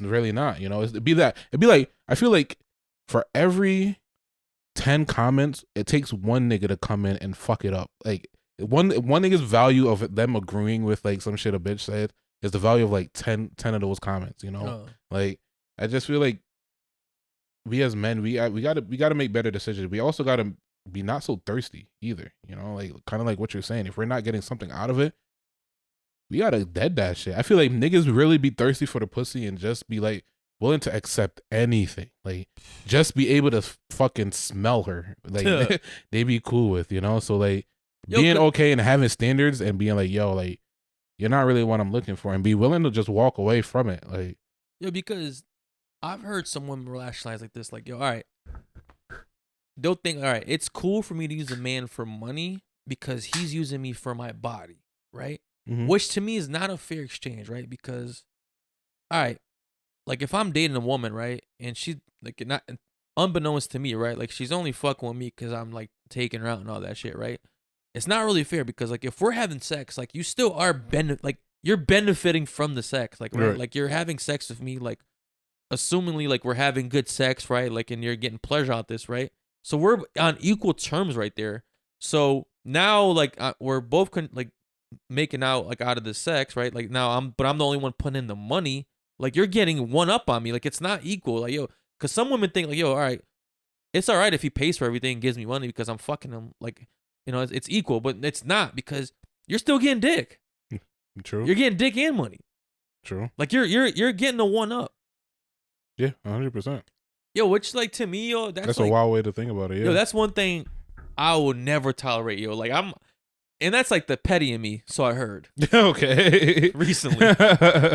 S2: really not. It'd be like I feel like for every 10 comments, it takes one nigga to come in and fuck it up. Like one nigga's value of them agreeing with like some shit a bitch said is the value of like 10 of those comments. Like I just feel like we as men, we gotta make better decisions. We also gotta be not so thirsty either. Like kind of like what you're saying. If we're not getting something out of it, we gotta dead that shit. I feel like niggas really be thirsty for the pussy and just be like willing to accept anything. Like just be able to fucking smell her. Like they be cool with, So like being okay and having standards and being like, like you're not really what I'm looking for, and be willing to just walk away from it. Like
S1: because I've heard someone rationalize like this, like, all right, don't think, all right, it's cool for me to use a man for money because he's using me for my body, right?
S2: Mm-hmm.
S1: Which to me is not a fair exchange, right? Because, all right, like if I'm dating a woman, right, and she's like not unbeknownst to me, right, like she's only fucking with me because I'm like taking her out and all that shit, right? It's not really fair because like if we're having sex, like you still are like you're benefiting from the sex, like right? Like you're having sex with me, like assumingly like we're having good sex, right? Like and you're getting pleasure out this, right? So we're on equal terms right there. So now like we're both like making out like out of the sex, right? Like now I'm the only one putting in the money. Like you're getting one up on me. Like it's not equal. Like because some women think like all right, it's all right if he pays for everything and gives me money because I'm fucking him. Like it's equal, but it's not because you're still getting dick.
S2: True.
S1: You're getting dick and money.
S2: True.
S1: Like you're getting a one up.
S2: Yeah, 100%.
S1: Which like to me, that's
S2: like, a wild way to think about it. Yeah,
S1: that's one thing I will never tolerate. Like and that's like the petty in me. So I heard.
S2: Okay.
S1: Recently,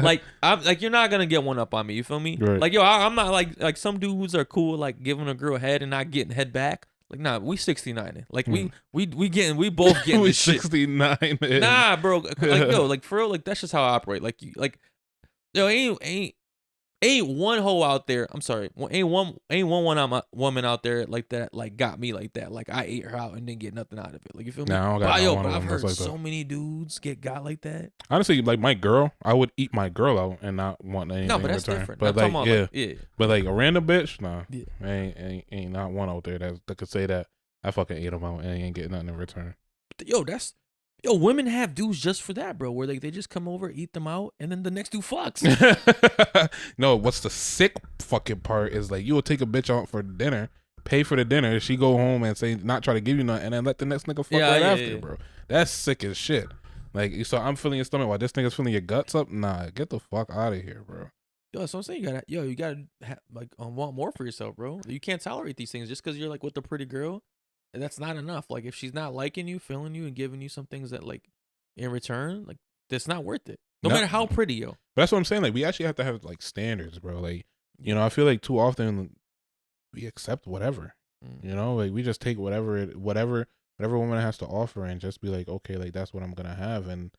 S1: like I'm like you're not gonna get one up on me. You feel me?
S2: Right.
S1: Like I'm not like some dudes are cool like giving a girl head and not getting head back. Like nah, we 69. Like we both getting
S2: we
S1: this shit.
S2: 69.
S1: Nah, bro. Like like for real, like that's just how I operate. Like ain't one hoe out there. I'm sorry, ain't one woman out there like that. Like got me like that. Like I ate her out and didn't get nothing out of it. Like you feel me?
S2: Nah,
S1: but I've heard like so many dudes get got like that.
S2: Honestly, like my girl, I would eat my girl out and not want anything.
S1: No, but
S2: in
S1: that's
S2: return.
S1: different.
S2: But
S1: yeah.
S2: But like a random bitch, nah.
S1: Yeah.
S2: Ain't not one out there that could say that I fucking ate him out and ain't getting nothing in return.
S1: Women have dudes just for that, bro. Where like they just come over, eat them out, and then the next dude fucks.
S2: No, what's the sick fucking part is like you will take a bitch out for dinner, pay for the dinner, she go home and say not try to give you nothing, and then let the next nigga fuck after, bro. That's sick as shit. Like so, I'm feeling your stomach while this nigga's filling your guts up. Nah, get the fuck out of here, bro.
S1: So I'm saying you gotta want more for yourself, bro. You can't tolerate these things just because you're like with a pretty girl. That's not enough. Like if she's not liking you, feeling you, and giving you some things that like in return, like that's not worth it. No matter how pretty,
S2: But that's what I'm saying. Like we actually have to have like standards, bro. Like I feel like too often we accept whatever. Like we just take whatever woman has to offer and just be like, okay, like that's what I'm gonna have. And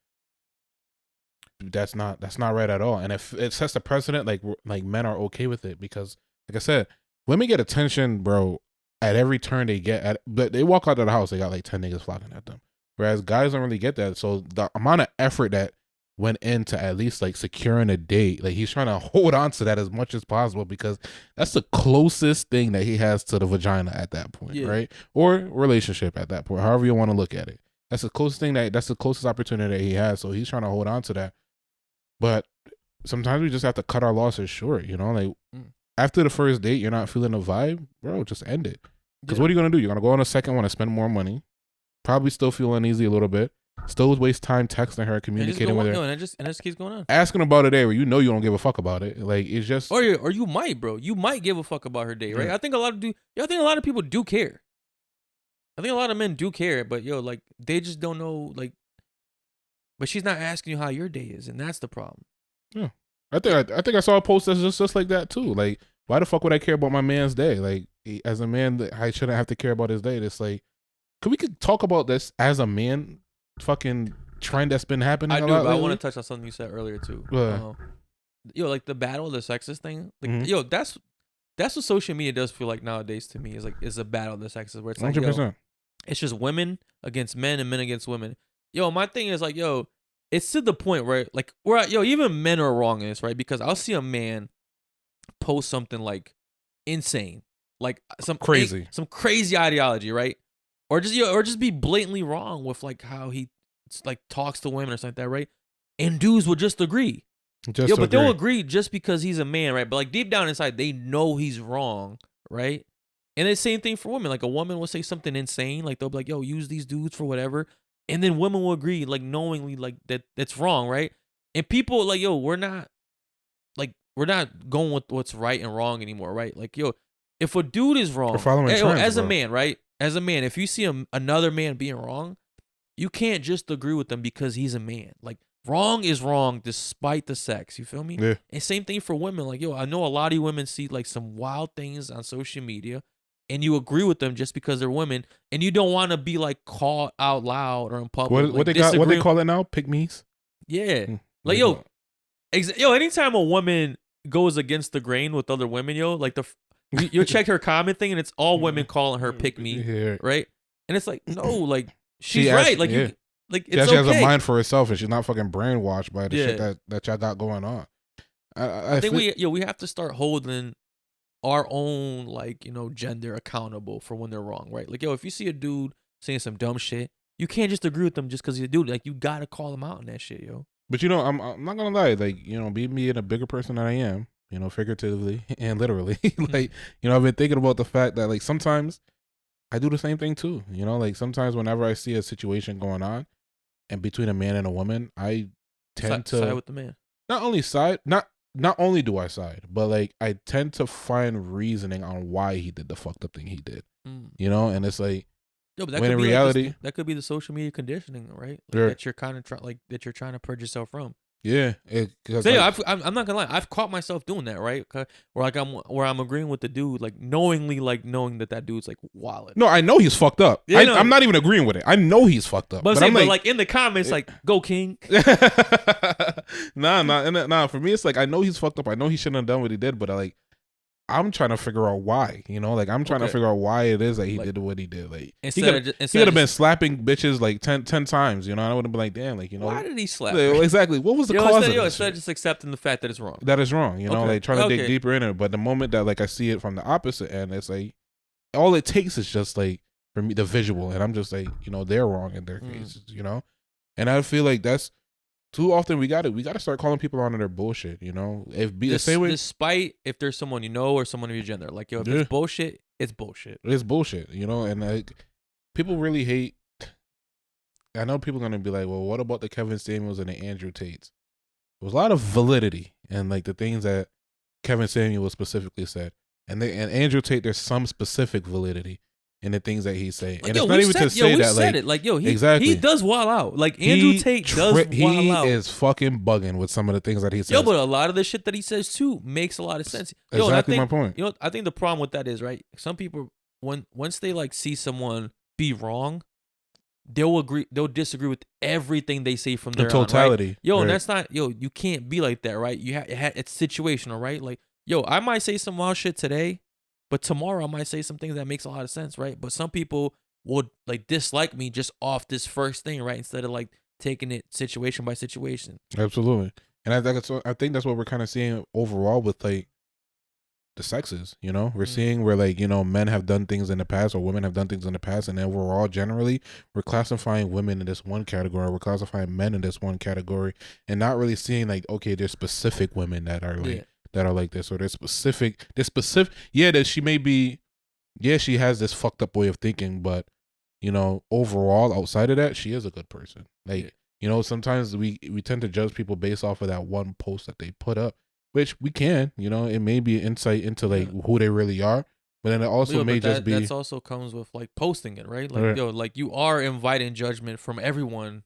S2: that's not right at all. And if it sets a precedent, like men are okay with it because, like I said, women get attention, bro, at every turn they get. But they walk out of the house, they got like 10 niggas flocking at them. Whereas guys don't really get that. So the amount of effort that went into at least like securing a date, like he's trying to hold on to that as much as possible because that's the closest thing that he has to the vagina at that point, right? Or relationship at that point, however you want to look at it. That's the closest thing that's the closest opportunity that he has. So he's trying to hold on to that. But sometimes we just have to cut our losses short, you know? Like after the first date, you're not feeling the vibe, bro, just end it. Because what are you going to do? You're going to go on a second one and spend more money. Probably still feel uneasy a little bit. Still waste time texting her, communicating with her.
S1: And it just keeps going on.
S2: Asking about a day where you know you don't give a fuck about it. Like it's just
S1: or you might, bro. You might give a fuck about her day, right? I think a lot of people do care. I think a lot of men do care, but like they just don't know, like. But she's not asking you how your day is, and that's the problem.
S2: Yeah, I think I saw a post that's just like that too. Like, why the fuck would I care about my man's day? Like, as a man, I shouldn't have to care about his day. It's like, could talk about this as a man? Fucking trend that's been happening.
S1: But I want to touch on something you said earlier too. Like the battle of the sexes thing. Like, that's what social media does feel like nowadays to me. Is a battle of the sexes where it's like, 100%. It's just women against men and men against women. My thing is like, it's to the point where like even men are wrong in this, right? Because I'll see a man post something like insane, like some crazy ideology, right? Or just be blatantly wrong with like how he like talks to women or something like that, right? And dudes will just agree. But they'll agree just because he's a man, right? But like deep down inside, they know he's wrong, right? And the same thing for women. Like a woman will say something insane, like they'll be like, use these dudes for whatever. And then women will agree, like knowingly, like that's wrong, right? And people like, we're not going with what's right and wrong anymore, right? Like, if a dude is wrong, as a man, right? As a man, if you see another man being wrong, you can't just agree with them because he's a man. Like, wrong is wrong despite the sex. You feel me?
S2: Yeah.
S1: And same thing for women. Like, I know a lot of you women see like some wild things on social media, and you agree with them just because they're women, and you don't want to be like called out loud or in public.
S2: What they call it now? Pygmies?
S1: Yeah. Like, anytime a woman goes against the grain with other women, like you'll check her comment thing and it's all women calling her pick me, right? And it's like, no, like she's right. Like it's
S2: she has a mind for herself and she's not fucking brainwashed by the shit that y'all got going on.
S1: I think we have to start holding our own like gender accountable for when they're wrong, right? Like if you see a dude saying some dumb shit, you can't just agree with them just because he's a dude. Like you gotta call him out on that shit,
S2: But I'm not gonna lie, like being a bigger person than I am. Figuratively and literally. Like, I've been thinking about the fact that, like, sometimes I do the same thing too. Like, sometimes whenever I see a situation going on and between a man and a woman, I tend to
S1: side with the man.
S2: Not only do I side, but, like, I tend to find reasoning on why he did the fucked up thing he did. And it's like,
S1: but that when in reality, that could be the social media conditioning, right? Like that you're kind of that you're trying to purge yourself from.
S2: Yeah,
S1: I'm not gonna lie. I've caught myself doing that, right? Where I'm agreeing with the dude, like knowingly, like knowing that dude's like wild.
S2: No, I know he's fucked up. I'm not even agreeing with it. I know he's fucked up.
S1: But I'm like in the comments, like go King.
S2: Nah. For me, it's like I know he's fucked up. I know he shouldn't have done what he did, but I'm trying to figure out why, like I'm trying to figure out why it is that he did what he did. Like he could have been slapping bitches like 10 times, I would have been like, damn, like,
S1: why did he slap?
S2: Exactly. What was the cause of it?
S1: Instead of just accepting the fact that it's wrong.
S2: That is wrong, like trying to dig deeper in it. But the moment that like I see it from the opposite end, it's like all it takes is just like for me the visual, and I'm just like, they're wrong in their cases, and I feel like that's too often we got to start calling people on their bullshit, the same way.
S1: Despite if there's someone or someone of your gender, like if it's bullshit, it's bullshit.
S2: It's bullshit, and like people really hate. I know people are gonna be like, well, what about the Kevin Samuels and the Andrew Tates? There was a lot of validity in like the things that Kevin Samuel specifically said, and Andrew Tate, there's some specific validity in the things that he's saying. And it's not even to say that, like,
S1: he does wild out. Like, Andrew Tate does wild out.
S2: He is fucking bugging with some of the things that he says.
S1: But a lot of the shit that he says, too, makes a lot of sense.
S2: Exactly my point.
S1: I think the problem with that is, right, some people, once they, like, see someone be wrong, they'll disagree with everything they say from
S2: The
S1: there
S2: totality.
S1: on, right? Yo,
S2: right.
S1: and that's not, you can't be like that, right? It's situational, right? Like, yo, I might say some wild shit today, but tomorrow I might say something that makes a lot of sense, right? But some people will like dislike me just off this first thing, right? Instead of like taking it situation by situation.
S2: Absolutely. And I think that's what we're kind of seeing overall with like the sexes, you know, we're seeing where like, you know, men have done things in the past or women have done things in the past, and overall generally we're classifying women in this one category, we're classifying men in this one category, and not really seeing like, okay, there's specific women that are like that are like this, or there's specific that she may be, she has this fucked up way of thinking, but you know, overall outside of that, she is a good person. Like, you know, sometimes we tend to judge people based off of that one post that they put up, which we can, you know, it may be an insight into like who they really are, but then it also may just be.
S1: That's also comes with like posting it, right? Like, yo, like you are inviting judgment from everyone,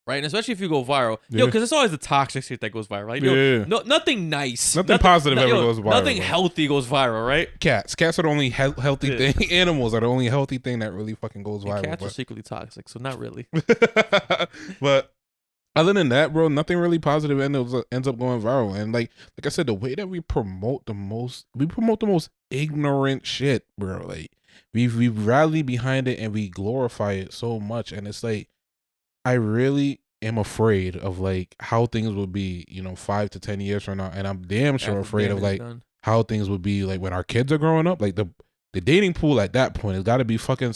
S1: right? And especially if you go viral, yo, because it's always the toxic shit that goes viral, right? Yo, nothing nice,
S2: nothing positive ever goes viral.
S1: Nothing healthy goes viral, right?
S2: Cats are the only healthy thing. Animals are the only healthy thing that really fucking goes viral.
S1: And cats are secretly toxic, so not really.
S2: But other than that, bro, nothing really positive ends up going viral. And like I said, the way that we promote the most ignorant shit, bro. Like we rally behind it and we glorify it so much. And it's like, I really am afraid of like how things will be, you know, 5 to 10 years from now. And I'm damn sure afraid of like how things would be like when our kids are growing up. Like the dating pool at that point has got to be fucking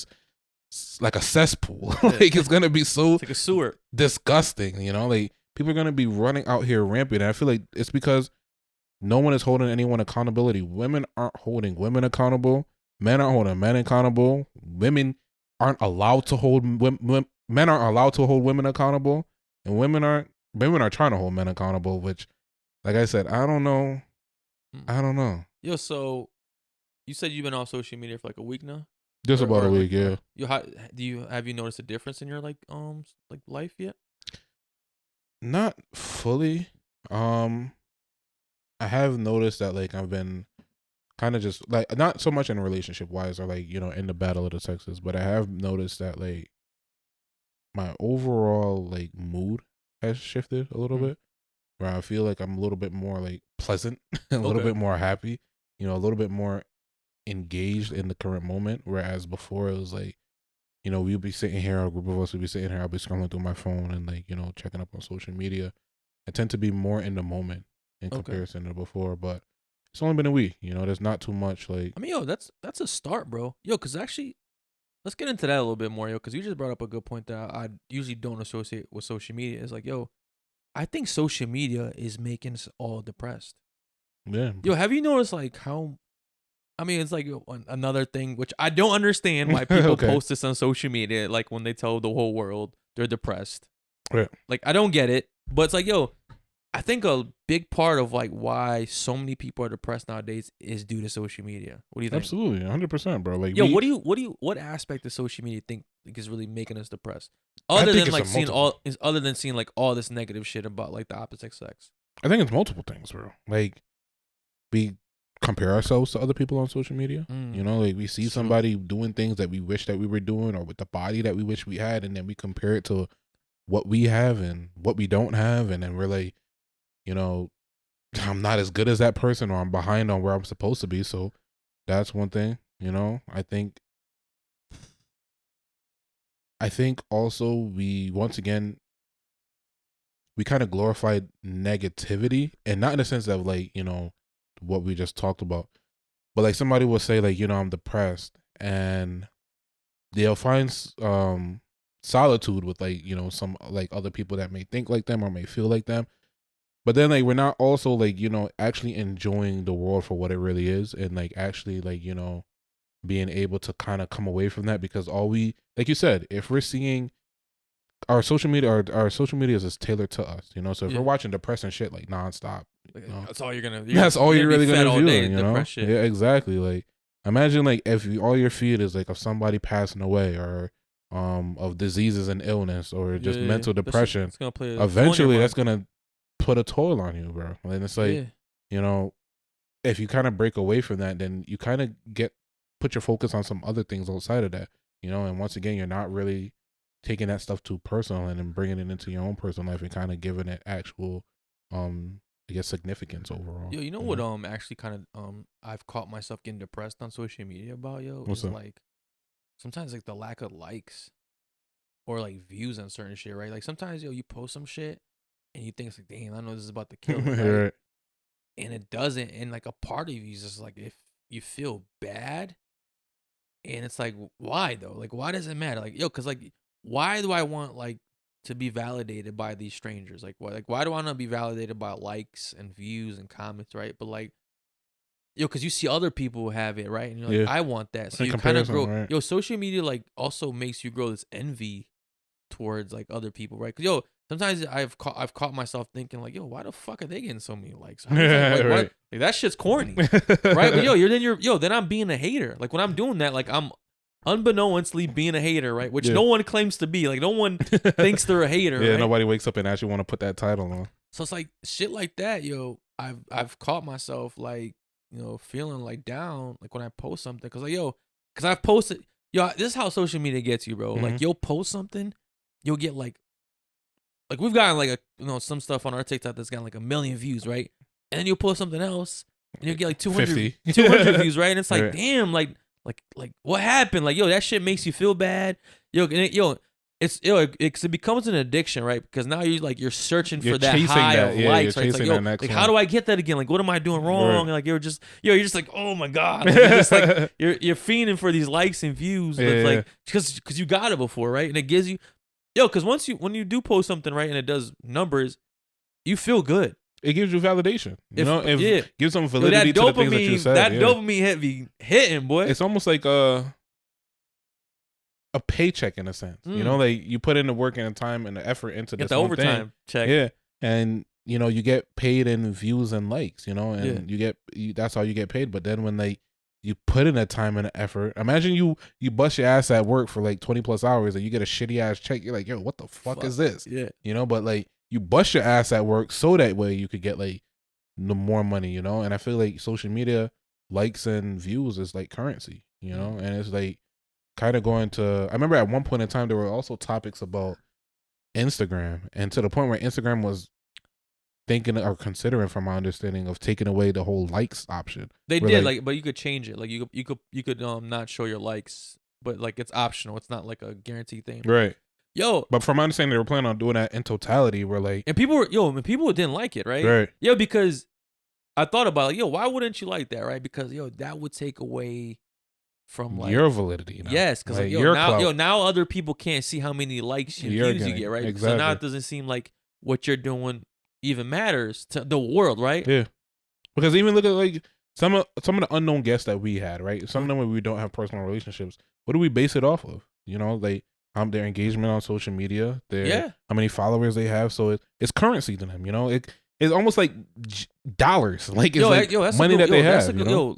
S2: like a cesspool. Like it's gonna be so
S1: like a sewer,
S2: disgusting, you know. Like people are gonna be running out here rampant, and I feel like it's because no one is holding anyone accountability. Women aren't holding women accountable. Men aren't holding men accountable. Women aren't allowed to hold men aren't allowed to hold women accountable, and women are trying to hold men accountable. Which, like I said, I don't know.
S1: Yo, so you said you've been off social media for like a week now.
S2: Just about a week, yeah.
S1: Have you noticed a difference in your like life yet?
S2: Not fully. I have noticed that like I've been kind of just like not so much in relationship wise or like, you know, in the battle of the sexes, but I have noticed that like my overall like mood has shifted a little bit, where I feel like I'm a little bit more like pleasant, a little bit more happy, you know, a little bit more engaged in the current moment, whereas before it was like, you know, we'd be sitting here, a group of us would be sitting here, I'll be scrolling through my phone and like, you know, checking up on social media. I tend to be more in the moment in comparison to before, but it's only been a week, you know, there's not too much like.
S1: I mean, yo, that's a start, bro. Yo, because actually, let's get into that a little bit more, yo, because you just brought up a good point that I usually don't associate with social media. It's like, yo, I think social media is making us all depressed.
S2: Yeah.
S1: Yo, have you noticed like how, I mean, it's like another thing, which I don't understand why people post this on social media, like when they tell the whole world they're depressed.
S2: Right.
S1: Like, I don't get it, but it's like, yo, I think a big part of like why so many people are depressed nowadays is due to social media. What do you think?
S2: Absolutely, 100%, bro. Like,
S1: yo, what aspect of social media think like is really making us depressed? Other than like seeing like all this negative shit about like the opposite sex.
S2: I think it's multiple things, bro. Like, we compare ourselves to other people on social media. You know, like we see somebody doing things that we wish that we were doing, or with the body that we wish we had, and then we compare it to what we have and what we don't have, and then we're like, you know, I'm not as good as that person, or I'm behind on where I'm supposed to be. So that's one thing, you know. I think also we kind of glorified negativity, and not in the sense of like, you know, what we just talked about, but like somebody will say like, you know, I'm depressed, and they'll find solitude with like, you know, some like other people that may think like them or may feel like them. But then like we're not also like, you know, actually enjoying the world for what it really is, and like actually like, you know, being able to kind of come away from that, because all we, like you said, if we're seeing our social media is just tailored to us, you know. So if we're watching depressing shit like nonstop, you know,
S1: that's all you're gonna.
S2: That's all you're really gonna view,
S1: you know.
S2: Yeah, exactly. Like imagine like if all your feed is like of somebody passing away, or of diseases and illness, or just mental depression. Eventually, that's gonna put a toll on you, bro. And it's like, you know, if you kind of break away from that, then you kind of put your focus on some other things outside of that, you know. And once again, you're not really taking that stuff too personal and then bringing it into your own personal life and kind of giving it actual, I guess, significance overall.
S1: Yo, you know what? Actually, kind of, I've caught myself getting depressed on social media about, yo.
S2: What's
S1: is
S2: up?
S1: like sometimes like the lack of likes or like views on certain shit, right? Like sometimes, yo, you post some shit and you think it's like, damn, I know this is about to kill me, right?
S2: Right.
S1: And it doesn't, and like a part of you is just like, if you feel bad, and it's like, why though? Like, why does it matter? Like, yo, because like, why do I want like to be validated by these strangers? Like, why do I want to be validated by likes and views and comments, right? But like, yo, because you see other people have it, right? And you're like,
S2: Yeah.
S1: I want that. So
S2: Like
S1: you kind of grow.
S2: comparison, right.
S1: Yo, social media like also makes you grow this envy towards like other people, right? Because yo, sometimes I've caught myself thinking like, yo, why the fuck are they getting so many likes? Like,
S2: Right.
S1: what? Like, that shit's corny, right? But yo, then I'm being a hater. Like when I'm doing that, like I'm unbeknownstly being a hater, right? Which
S2: Yeah.
S1: no one claims to be. Like no one thinks they're a hater.
S2: Yeah,
S1: right?
S2: nobody wakes up and actually want to put that title on.
S1: So it's like shit like that, yo. I've caught myself like, you know, feeling like down, like when I post something, cause like yo, cause I've posted, yo, this is how social media gets you, bro. Like you'll post something, you'll get like we've gotten like some stuff on our TikTok that's gotten like 1 million views, right? And then you'll post something else and you'll get like 200 views, right? And it's like,
S2: Right.
S1: damn, like what happened? Like yo, that shit makes you feel bad, yo, it becomes an addiction, right? Because now you're searching for that high of likes, right? It's like, yo, like how do I get that again? Like what am I doing wrong?
S2: Right.
S1: And like you're just like, oh my god, like, you're just like you're fiending for these likes and views, but it's like because you got it before, right? And it gives you, yo, because when you do post something, right, and it does numbers, you feel good.
S2: It gives you validation. It gives some
S1: Yo,
S2: validity to the things that you said.
S1: That dopamine hit be hitting, boy.
S2: It's almost like a paycheck in a sense. You know, like you put in the work and the time and the effort into this
S1: Get the overtime check.
S2: Yeah. And you know, you get paid in views and likes, you know, and that's how you get paid. But then when you put in the time and the effort, imagine you bust your ass at work for like 20 plus hours and you get a shitty ass check. You're like, yo, what the fuck is this?
S1: Yeah.
S2: You know, but like you bust your ass at work so that way you could get like the more money, you know? And I feel like social media likes and views is like currency, you know? And it's like kind of going to, I remember at one point in time, there were also topics about Instagram, and to the point where Instagram was thinking or considering, from my understanding, of taking away the whole likes option.
S1: They did, like, but you could change it. Like you could not show your likes, but like it's optional. It's not like a guaranteed thing.
S2: Right.
S1: Yo.
S2: But from my understanding, they were planning on doing that in totality, where like,
S1: and people didn't like it, right?
S2: Right.
S1: Yo, because I thought about like, yo, why wouldn't you like that, right? Because yo, that would take away from like
S2: your validity. Now.
S1: Yes, because like, now other people can't see how many likes and views you get, right?
S2: Exactly.
S1: So now it doesn't seem like what you're doing even matters to the world, right?
S2: Yeah. Because even look at like some of the unknown guests that we had, right? Some of them where we don't have personal relationships. What do we base it off of? You know, like their engagement on social media, how many followers they have. So it's currency to them. You know, it's almost like dollars. Like it's money that they have.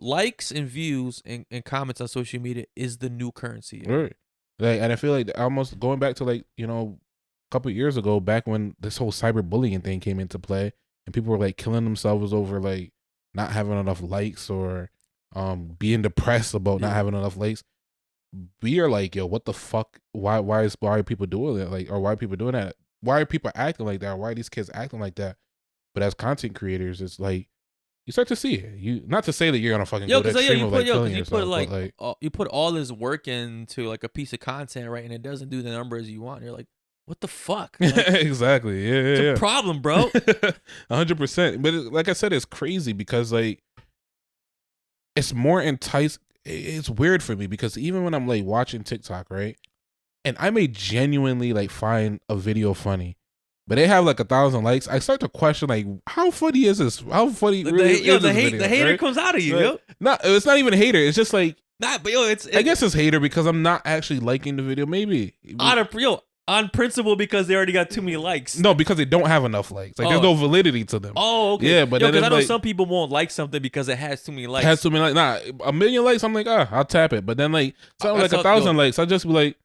S1: Likes and views and comments on social media is the new currency.
S2: Right. Like, and I feel like almost going back to like, you know, a couple of years ago, back when this whole cyberbullying thing came into play, and people were like killing themselves over like not having enough likes or being depressed about not having enough likes. We are like, yo, what the fuck? Why are people doing it? Like, or why are people doing that? Why are people acting like that? Why are these kids acting like that? But as content creators, it's like you start to see it. You not to say that you're gonna fucking go to the extreme of like killing yourself.
S1: You put all this work into like a piece of content, right? And it doesn't do the numbers you want. And you're like, what the fuck? Like,
S2: exactly. Yeah,
S1: it's a problem, bro.
S2: 100%. But like I said, it's crazy because like it's more enticing. It's weird for me because even when I'm like watching TikTok, right, and I may genuinely like find a video funny, but they have like 1,000 likes, I start to question like, how funny is this? How funny is this video,
S1: the hater right? comes out of you, yo.
S2: No, it's not even a hater. It's just like
S1: but I
S2: guess it's hater because I'm not actually liking the video. Maybe
S1: on principle because they already got too many likes.
S2: No, because they don't have enough likes. Like there's no validity to them.
S1: Oh, okay.
S2: Yeah, but
S1: because I know some people won't like something because it has too many likes.
S2: Has too many likes. Nah, 1 million likes. I'm like, I'll tap it. But then like something like 1,000 likes, I just be like,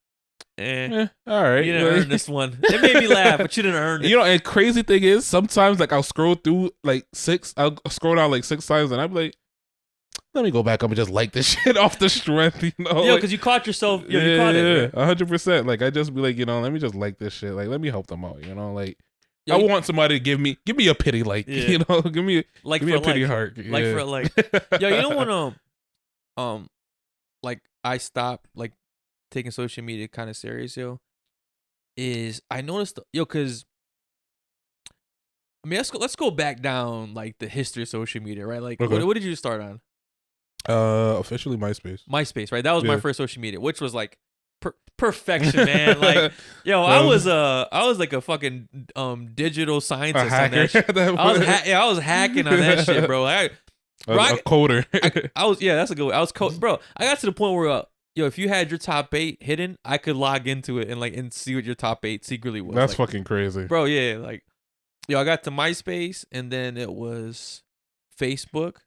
S2: all right.
S1: You didn't earn this one. It made me laugh, but you didn't earn it.
S2: You know, and crazy thing is, sometimes like I'll scroll through like I'll scroll down like 6 times, and I'm like, let me go back up and just like this shit off the strength, you know?
S1: Yeah, because you caught yourself. Yeah, you caught it.
S2: 100%. Like, I just be like, you know, let me just like this shit. Like, let me help them out, you know? Like,
S1: Yo,
S2: I want somebody to give me a pity, like, you know? Give me a pity heart.
S1: Like for like, yo, you know when like I stopped like taking social media kind of serious, yo, is I noticed, yo, because I mean, let's go back down like the history of social media, right? Like,
S2: Okay.
S1: what did you start on?
S2: Officially MySpace.
S1: MySpace, right? That was my first social media, which was like perfection, man. Like, yo, I was like a fucking digital scientist on that shit. I was hacking on that shit, bro. A
S2: coder.
S1: I was that's a good one. I was bro. I got to the point where yo, if you had your top 8 hidden, I could log into it and see what your top 8 secretly was.
S2: That's
S1: like,
S2: fucking crazy,
S1: bro. Yeah, like, yo, I got to MySpace, and then it was Facebook,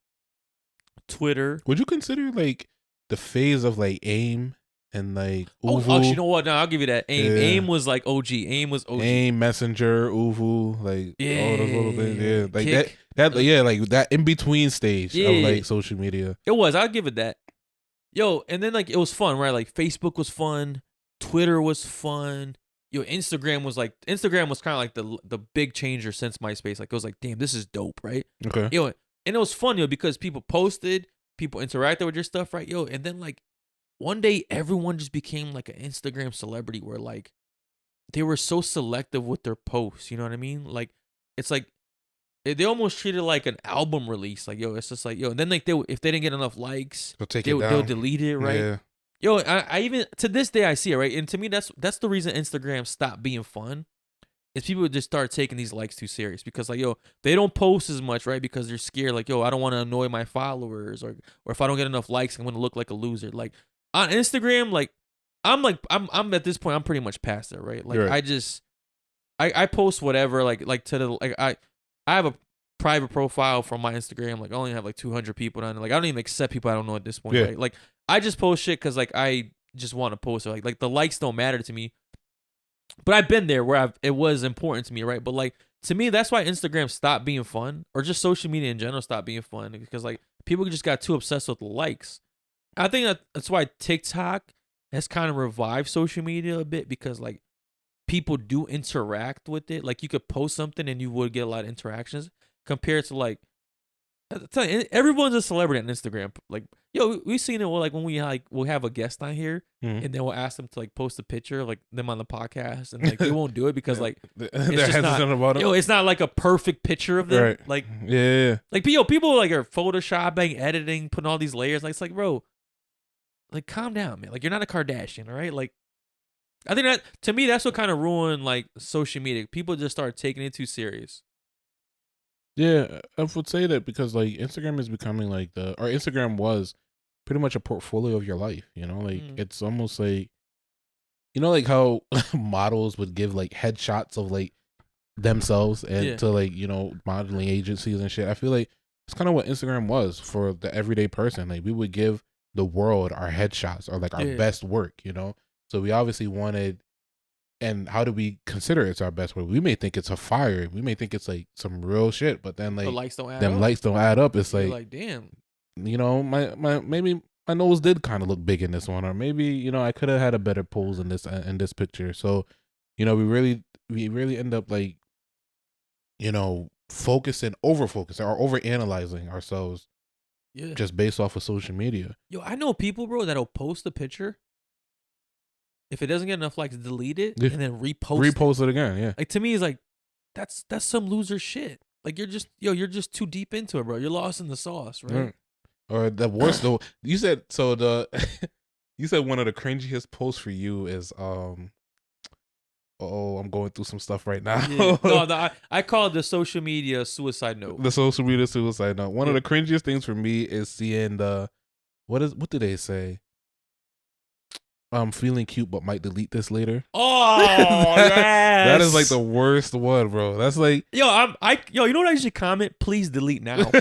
S1: Twitter.
S2: Would you consider like the phase of like AIM and like Uvu?
S1: Oh, you know what? No, I'll give you that. AIM. Yeah. AIM was like OG. AIM was OG.
S2: AIM, Messenger, Uvu, like all those little things. Yeah, like
S1: Kick.
S2: that. Yeah, like that in between stage of like social media.
S1: It was. I'll give it that. Yo, and then like it was fun, right? Like Facebook was fun, Twitter was fun. Yo, Instagram was kind of like the big changer since MySpace. Like, it was like, damn, this is dope, right?
S2: Okay.
S1: Yo, and it was fun, yo, because people posted, people interacted with your stuff, right? Yo, and then like one day everyone just became like an Instagram celebrity where like they were so selective with their posts, you know what I mean? Like, it's like they almost treated it like an album release. Like, yo, it's just like, yo, and then like if they didn't get enough likes, they'll delete it, right?
S2: Yeah.
S1: Yo, I even to this day I see it, right? And to me, that's the reason Instagram stopped being fun. Is people just start taking these likes too serious because like, yo, they don't post as much, right? Because they're scared, like, yo, I don't want to annoy my followers, or if I don't get enough likes, I'm gonna look like a loser. Like on Instagram, like I'm at this point, I'm pretty much past it, right? Like I post whatever, like to the like I have a private profile from my Instagram. Like I only have like 200 people on it. Like I don't even accept people I don't know at this point, right? Like I just post shit because like I just want to post it. Like the likes don't matter to me. But I've been there where it was important to me, right? But like to me, that's why Instagram stopped being fun, or just social media in general stopped being fun, because like people just got too obsessed with the likes. I think that's why TikTok has kind of revived social media a bit, because like people do interact with it. Like you could post something and you would get a lot of interactions compared to like, I'm telling you, everyone's a celebrity on Instagram. Like, yo, we've seen it like when we'll have a guest on here and then we'll ask them to like post a picture of like them on the podcast, and like they won't do it because like it's just not, about it. Yo, it's not like a perfect picture of them.
S2: Right.
S1: Like like people like are photoshopping, editing, putting all these layers. Like it's like, bro, like calm down, man. Like you're not a Kardashian, all right? Like I think that to me that's what kind of ruined like social media. People just start taking it too serious.
S2: Yeah, I would say that because like Instagram is becoming like or Instagram was pretty much a portfolio of your life, you know? Like it's almost like, you know, like how models would give like headshots of like themselves and to like, you know, modeling agencies and shit. I feel like it's kind of what Instagram was for the everyday person. Like we would give the world our headshots or like our best work, you know? So we obviously wanted, and how do we consider it's our best work? We may think it's a fire. We may think it's like some real shit, but then like
S1: the likes don't
S2: add up. It's
S1: like damn,
S2: you know, maybe my nose did kind of look big in this one, or maybe, you know, I could have had a better pose in this picture. So, you know, we really end up like, you know, over focusing or over analyzing ourselves, just based off of social media.
S1: Yo, I know people, bro, that'll post a picture. If it doesn't get enough likes, delete it and then repost
S2: it again. Yeah,
S1: like to me, it's like that's some loser shit. Like you're just too deep into it, bro. You're lost in the sauce, right?
S2: Or the worst though. You said you said one of the cringiest posts for you is I'm going through some stuff right now.
S1: No, I call it the social media suicide note.
S2: The social media suicide note. One of the cringiest things for me is seeing what do they say? I'm feeling cute, but might delete this later.
S1: Oh, yes.
S2: That is like the worst one, bro. That's like,
S1: you know what I should comment? Please delete now.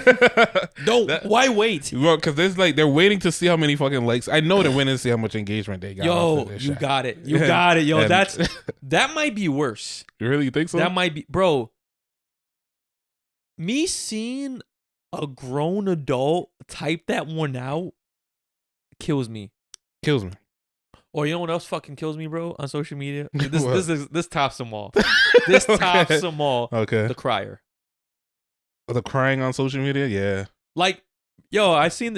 S1: Why wait?
S2: Well, because there's like they're waiting to see how many fucking likes. I know they're waiting to see how much engagement they got.
S1: Yo, you got it. You got it, yo. That might be worse.
S2: You really think so?
S1: That might be, bro. Me seeing a grown adult type that one out kills me.
S2: Kills me.
S1: Or you know what else fucking kills me, bro? On social media, this
S2: What?
S1: this tops them all. This tops them all.
S2: Okay.
S1: The crier.
S2: The crying on social media, yeah.
S1: Like, yo, I seen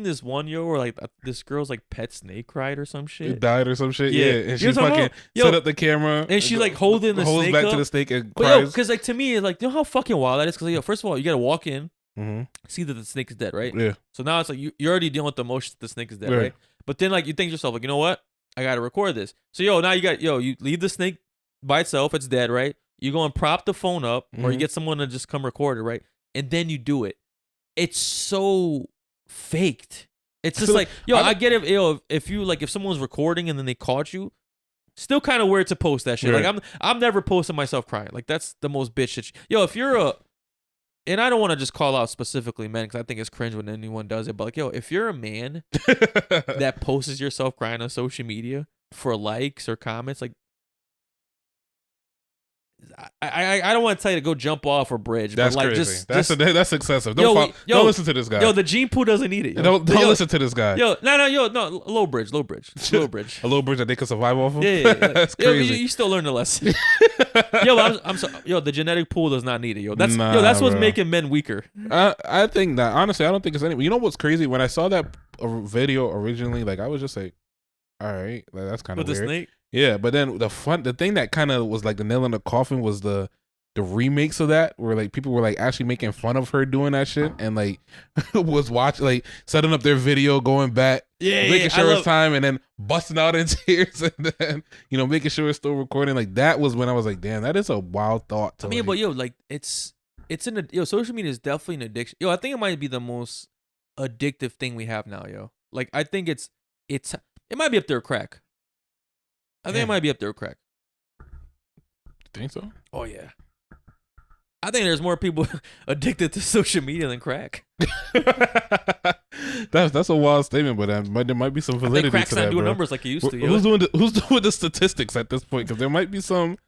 S1: this one where like this girl's like pet snake cried or some shit.
S2: It died or some shit,
S1: Yeah.
S2: yeah. And
S1: You know
S2: she
S1: what I'm
S2: fucking
S1: talking about?
S2: set up the camera
S1: and she's like holding the
S2: holds
S1: snake
S2: back
S1: up.
S2: to the snake and
S1: But yo,
S2: cries.
S1: because like to me, like you know how fucking wild that is. Because yo, first of all, you gotta walk in,
S2: Mm-hmm.
S1: see that the snake is dead, right?
S2: Yeah.
S1: So now it's like you're already dealing with the emotion that the snake is dead,
S2: Right.
S1: right? But then like you think to yourself like, you know what? I gotta record this. So yo, now you leave the snake by itself. It's dead, right? You go and prop the phone up, or you
S2: Mhm.
S1: get someone to just come record it, right? And then you do it. It's so faked. It's just
S2: feel-
S1: like, yo,
S2: I
S1: I get it. Yo, if you like, if someone's recording and then they caught you, still kind of weird to post that shit.
S2: Right.
S1: Like I'm never posting myself crying. Like that's the most bitch shit. Yo, if you're and I don't want to just call out specifically men because I think it's cringe when anyone does it. But like, yo, if you're a man that posts yourself crying on social media for likes or comments, like, I don't want to tell you to go jump off a bridge.
S2: That's
S1: but like,
S2: crazy.
S1: Just,
S2: That's excessive.
S1: Yo,
S2: Don't listen to this guy.
S1: yo, the gene pool doesn't need it. Yo.
S2: Don't
S1: Yo,
S2: listen to this guy.
S1: Yo, no, low bridge. A little bridge.
S2: A little bridge that they can survive off of.
S1: Yeah.
S2: That's
S1: Yo,
S2: crazy.
S1: you still learn the lesson. Yo, I'm so, yo, the genetic pool does not need it. Yo, that's what's
S2: bro.
S1: making men weaker.
S2: I think that honestly, I don't think it's any. You know what's crazy? When I saw that video originally, like I was just like, all right, like, that's kind of
S1: With
S2: weird.
S1: the snake.
S2: Yeah, but then the thing that kind of was like the nail in the coffin was the remakes of that, where like people were like actually making fun of her doing that shit, and like was watching, like setting up their video, going back, making sure it's time, and then busting out in tears, and then making sure it's still recording. Like that was when I was like, damn, that is a wild thought. To,
S1: I mean, but yo, like it's social media is definitely an addiction. Yo, I think it might be the most addictive thing we have now, yo. Like I think it might be up there with crack. I think it might be up there with crack.
S2: Think so?
S1: Oh yeah. I think there's more people addicted to social media than crack.
S2: That's a wild statement, but there might be some validity
S1: crack's
S2: to
S1: not
S2: that,
S1: doing
S2: bro.
S1: numbers like it used to.
S2: Who's doing the statistics at this point? Because there might be some.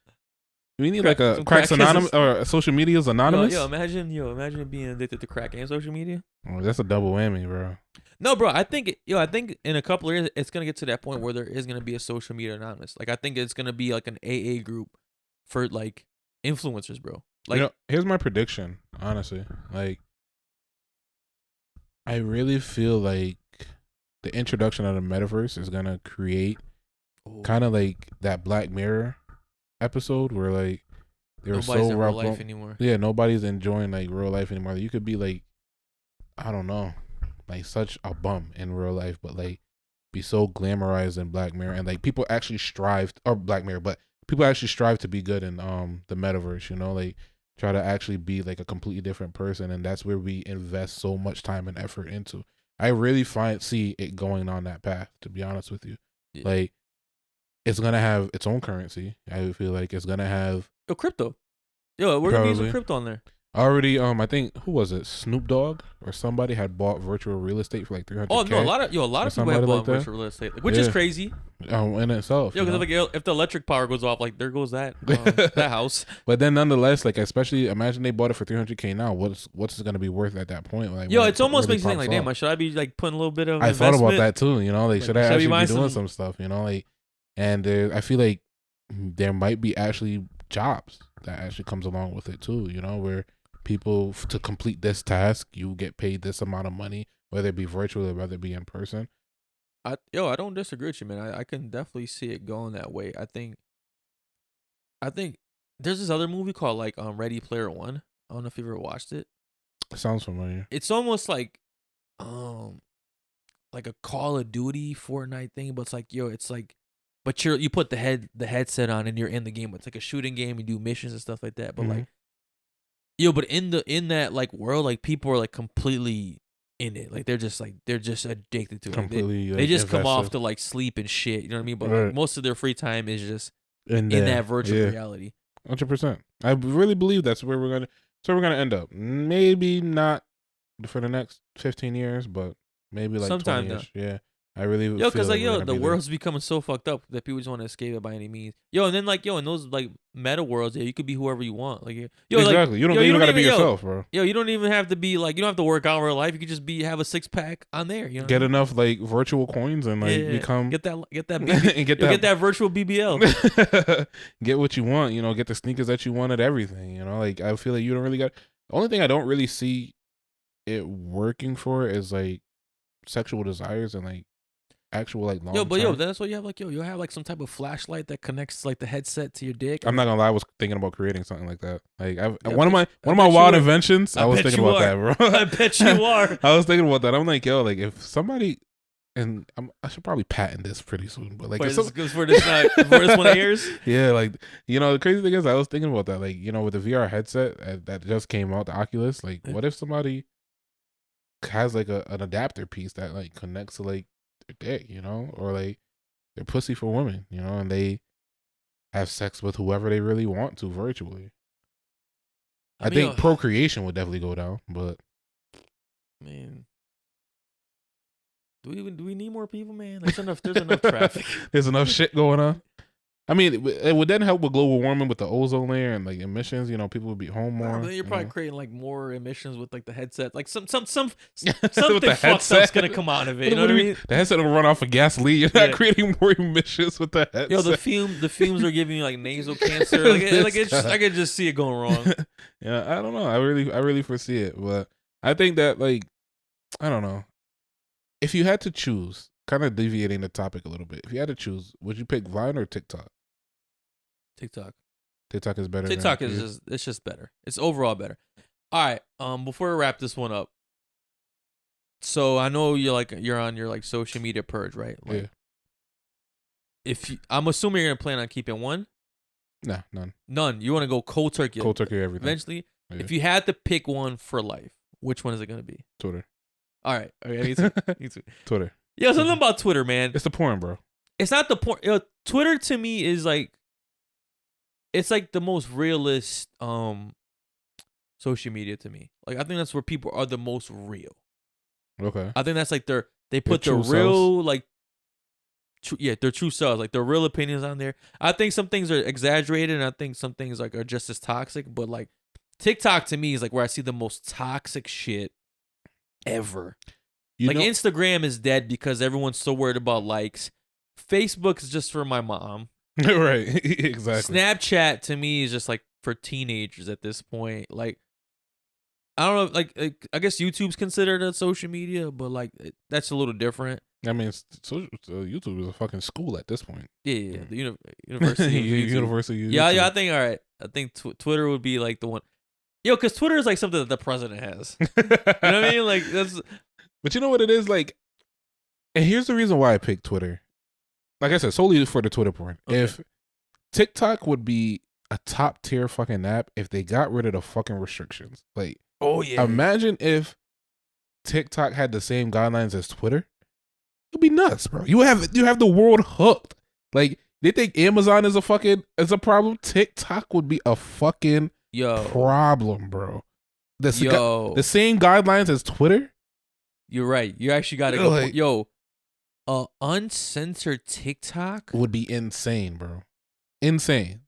S2: We need like a
S1: some
S2: Crack's
S1: crack
S2: Anonymous or social media's anonymous.
S1: Yo, imagine being addicted to crack and social media.
S2: Oh, that's a double whammy, bro.
S1: No, bro. I think in a couple of years it's gonna get to that point where there is gonna be a social media anonymous. Like I think it's gonna be like an AA group for like influencers, bro. Like
S2: here's my prediction. Honestly, like I really feel like the introduction of the metaverse is gonna create kind of like that Black Mirror episode where like they were
S1: nobody's
S2: so
S1: in real life anymore.
S2: Yeah, nobody's enjoying like real life anymore. You could be like, I don't know, like such a bum in real life, but like be so glamorized in Black Mirror, and like people actually strive, or Black Mirror, but people actually strive to be good in the metaverse. Like try to actually be like a completely different person, and that's where we invest so much time and effort into. I really see it going on that path, to be honest with you. Yeah. Like it's gonna have its own currency. I feel like it's gonna have
S1: crypto. Yo, we're gonna be using crypto on there.
S2: Already, I think who was it? Snoop Dogg or somebody had bought virtual real estate for like $300,000.
S1: Oh no, a lot of people have bought virtual real estate, which is crazy.
S2: In itself.
S1: Yo, because like if the electric power goes off, like there goes that that house.
S2: But then nonetheless, like especially imagine they bought it for $300,000 now. What's it gonna be worth at that point? Like,
S1: yo, it's almost makes me think like, damn, should I be like putting a little bit of?
S2: I thought about that too. Like
S1: like,
S2: should I actually be doing some stuff? Like, and I feel like there might be actually jobs that actually comes along with it too. Where people to complete this task, you get paid this amount of money, whether it be virtual or whether it be in person.
S1: I don't disagree with you, man. I can definitely see it going that way. I think there's this other movie called like Ready Player One. I don't know if you ever watched it.
S2: It sounds familiar.
S1: It's almost like a Call of Duty Fortnite thing, but it's like it's like, but you put the headset on and you're in the game. It's like a shooting game. You do missions and stuff like that. But like, but in that like world, like people are like completely in it. Like they're just addicted to it.
S2: Completely.
S1: They just come off to like sleep and shit. You know what I mean? But like, most of their free time is just in that virtual reality.
S2: 100%. I really believe that's where we're gonna end up. Maybe not for the next 15 years, but maybe like
S1: sometime
S2: 20 years. Yeah. I really
S1: yo, because like
S2: feel
S1: the world's becoming so fucked up that people just want to escape it by any means. Yo, and then like in those like meta worlds, you could be whoever you want. Like
S2: exactly, you don't gotta be yourself, bro.
S1: Yo, you don't even have to be like you don't have to work out in real life. You could just have a 6-pack on there. You know,
S2: get enough like virtual coins and like become
S1: get that BB, and get that virtual BBL.
S2: Get what you want. Get the sneakers that you wanted. Everything. Like I feel like you don't really got. The only thing I don't really see it working for is like sexual desires and like actual like long.
S1: That's what you have. Like you'll have like some type of flashlight that connects like the headset to your dick.
S2: I'm not gonna lie, I was thinking about creating something like that. Like one of my wild inventions. I was thinking about that, bro.
S1: I bet you are.
S2: I was thinking about that. I'm like, yo, like if somebody, and I should probably patent this pretty soon, but like
S1: before this one airs.
S2: Yeah, like the crazy thing is I was thinking about that. Like with the VR headset that just came out, the Oculus. Like, what if somebody has like an adapter piece that like connects to like their dick, or like their pussy for women, and they have sex with whoever they really want to virtually. I think procreation would definitely go down, but
S1: man, do we need more people, man? There's enough traffic.
S2: There's enough shit going on. I mean, it would then help with global warming with the ozone layer and like emissions. People would be home more.
S1: But then you're probably creating like more emissions with like the headset. Like something fucked up's gonna come out of it. You know what I mean?
S2: The headset will run off of gasoline. You're not creating more emissions with the headset.
S1: Yo, the fumes are giving you like nasal cancer. I could just see it going wrong.
S2: Yeah, I don't know. I really foresee it, but I think that like I don't know. If you had to choose, kind of deviating the topic a little bit, if you had to choose, would you pick Vine or TikTok?
S1: TikTok.
S2: TikTok is better.
S1: TikTok is just better. It's overall better. All right. Before we wrap this one up, so I know you're on your like social media purge, right? Like,
S2: yeah.
S1: I'm assuming you're gonna plan on keeping one.
S2: Nah, none.
S1: None. You want to go cold turkey.
S2: Cold turkey everything.
S1: Eventually, if you had to pick one for life, which one is it gonna be?
S2: Twitter.
S1: All right. Okay. Me too. Me too.
S2: Twitter.
S1: Yeah, something about Twitter, man.
S2: It's the porn, bro.
S1: It's not the porn. Twitter to me is like. It's like the most realist social media to me. Like I think that's where people are the most real.
S2: Okay.
S1: I think that's like they put their real selves. Like their true selves, like their real opinions on there. I think some things are exaggerated and I think some things like are just as toxic, but like TikTok to me is like where I see the most toxic shit ever. Instagram is dead because everyone's so worried about likes. Facebook is just for my mom.
S2: Right, exactly.
S1: Snapchat to me is just like for teenagers at this point. Like, I don't know, like I guess YouTube's considered a social media, but like that's a little different.
S2: I mean, YouTube is a fucking school at this point.
S1: Yeah. The university.
S2: University.
S1: Yeah. I think all right. I think Twitter would be like the one. Yo, because Twitter is like something that the president has. You know what I mean? Like that's.
S2: But you know what it is like, and here's the reason why I picked Twitter. Like I said, solely for the Twitter porn. Okay. If TikTok would be a top tier fucking app if they got rid of the fucking restrictions. Like,
S1: oh yeah.
S2: Imagine if TikTok had the same guidelines as Twitter. It'd be nuts, bro. You have the world hooked. Like, they think Amazon is a problem. TikTok would be a fucking problem, bro. The same guidelines as Twitter.
S1: You're right. You actually got to go. Like, uncensored TikTok
S2: would be insane, bro. Insane.